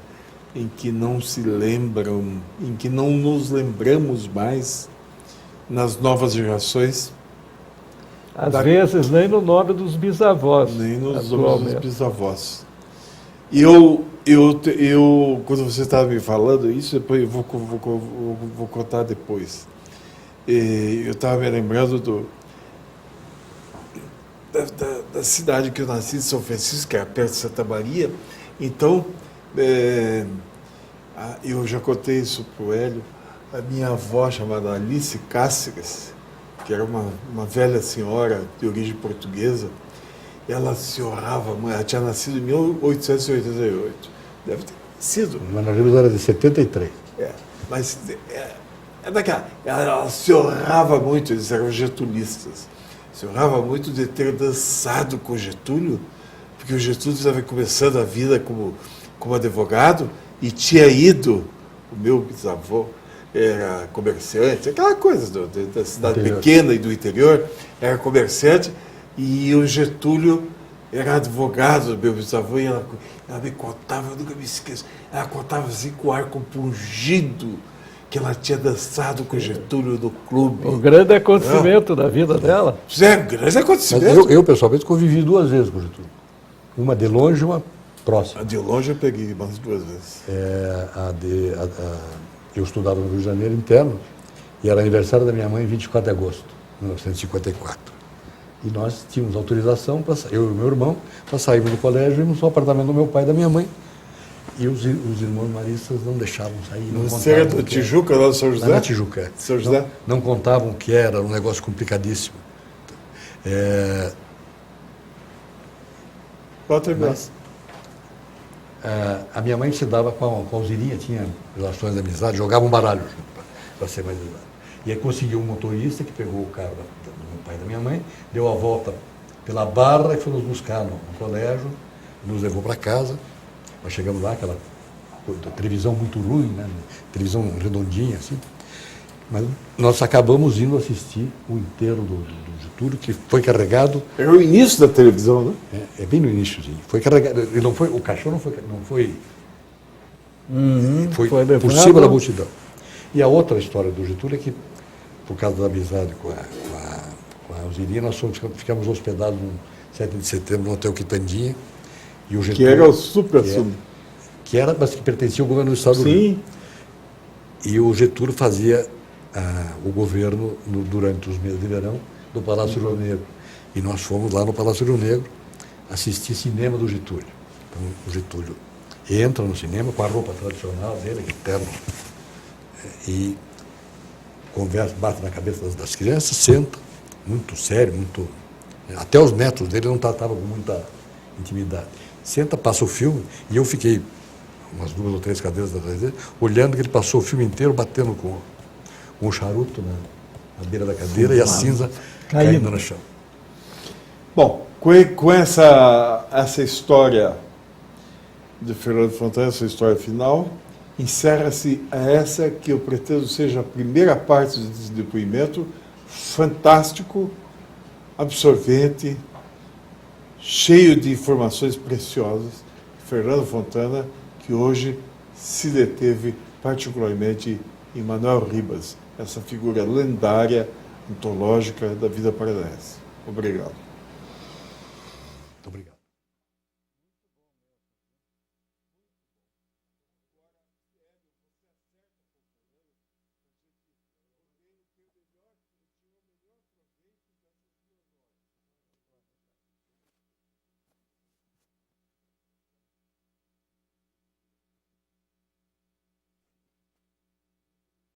em que não se lembram, em que não nos lembramos mais nas novas gerações. Às vezes nem no nome dos bisavós. Nem nos nomes dos bisavós. E eu, quando você estava me falando isso, depois eu vou contar depois. Eu estava me lembrando da cidade que eu nasci, de São Francisco, que era perto de Santa Maria. Então, eu já contei isso para o Hélio, a minha avó, chamada Alice Cáceres, que era uma velha senhora de origem portuguesa, ela se honrava, ela tinha nascido em 1888. Deve ter sido. Mas nós vimos era de 73. Mas daquela. Ela se honrava muito, eles eram getulistas, se honrava muito de ter dançado com Getúlio, porque o Getúlio estava começando a vida como advogado e tinha ido, o meu bisavô era comerciante, aquela coisa da cidade pequena e do interior, era comerciante, e o Getúlio era advogado do meu bisavô, e ela me contava, eu nunca me esqueço, ela contava assim com o ar compungido, que ela tinha dançado com o Getúlio no clube. O grande acontecimento da vida dela. É um grande acontecimento. Mas eu, pessoalmente, convivi 2 vezes com o Getúlio. Uma de longe e uma próxima. A de longe eu peguei umas 2 vezes. Eu estudava no Rio de Janeiro interno, e era aniversário da minha mãe em 24 de agosto de 1954. E nós tínhamos autorização, eu e meu irmão, para sairmos do colégio e irmos ao apartamento do meu pai e da minha mãe. E os irmãos maristas não deixavam sair. Você era do Tijuca, lá do São José? Na Tijuca. São José? Não contavam que era um negócio complicadíssimo. Pode terminar. Mas, a minha mãe se dava com a Alzirinha, tinha relações de amizade, jogava um baralho para ser mais exato. E aí conseguiu um motorista que pegou o carro do meu pai e da minha mãe, deu a volta pela Barra e foi nos buscar no colégio, nos levou para casa. Nós chegamos lá, aquela televisão muito ruim, né? Televisão redondinha, assim. Mas nós acabamos indo assistir o enterro do Getúlio, que foi carregado... Era o início da televisão, né? É bem no iníciozinho. Foi carregado, ele não foi, o caixão não foi por cima da multidão. E a outra história do Getúlio é que, por causa da amizade com a Alzirinha, nós ficamos hospedados no 7 de setembro no Hotel Quitandinha. E o Getúlio, que era o supra-sumo. Mas que pertencia ao governo do Estado do Rio. E o Getúlio fazia o governo durante os meses de verão do Palácio Rio Negro. E nós fomos lá no Palácio Rio Negro assistir cinema do Getúlio. Então, o Getúlio entra no cinema com a roupa tradicional dele, terno, e conversa, bate na cabeça das crianças, senta, muito sério, muito... Até os netos dele não tratavam com muita intimidade. Senta, passa o filme, e eu fiquei umas 2 ou 3 cadeiras atrás dele, olhando que ele passou o filme inteiro, batendo com um charuto na beira da cadeira e a cinza caindo no chão. Bom, com essa história de Fernando Fontana, essa história final, encerra-se essa que eu pretendo seja a primeira parte desse depoimento, fantástico, absorvente, cheio de informações preciosas, Fernando Fontana, que hoje se deteve particularmente em Manuel Ribas, essa figura lendária, antológica da vida paranaense. Obrigado. Muito obrigado.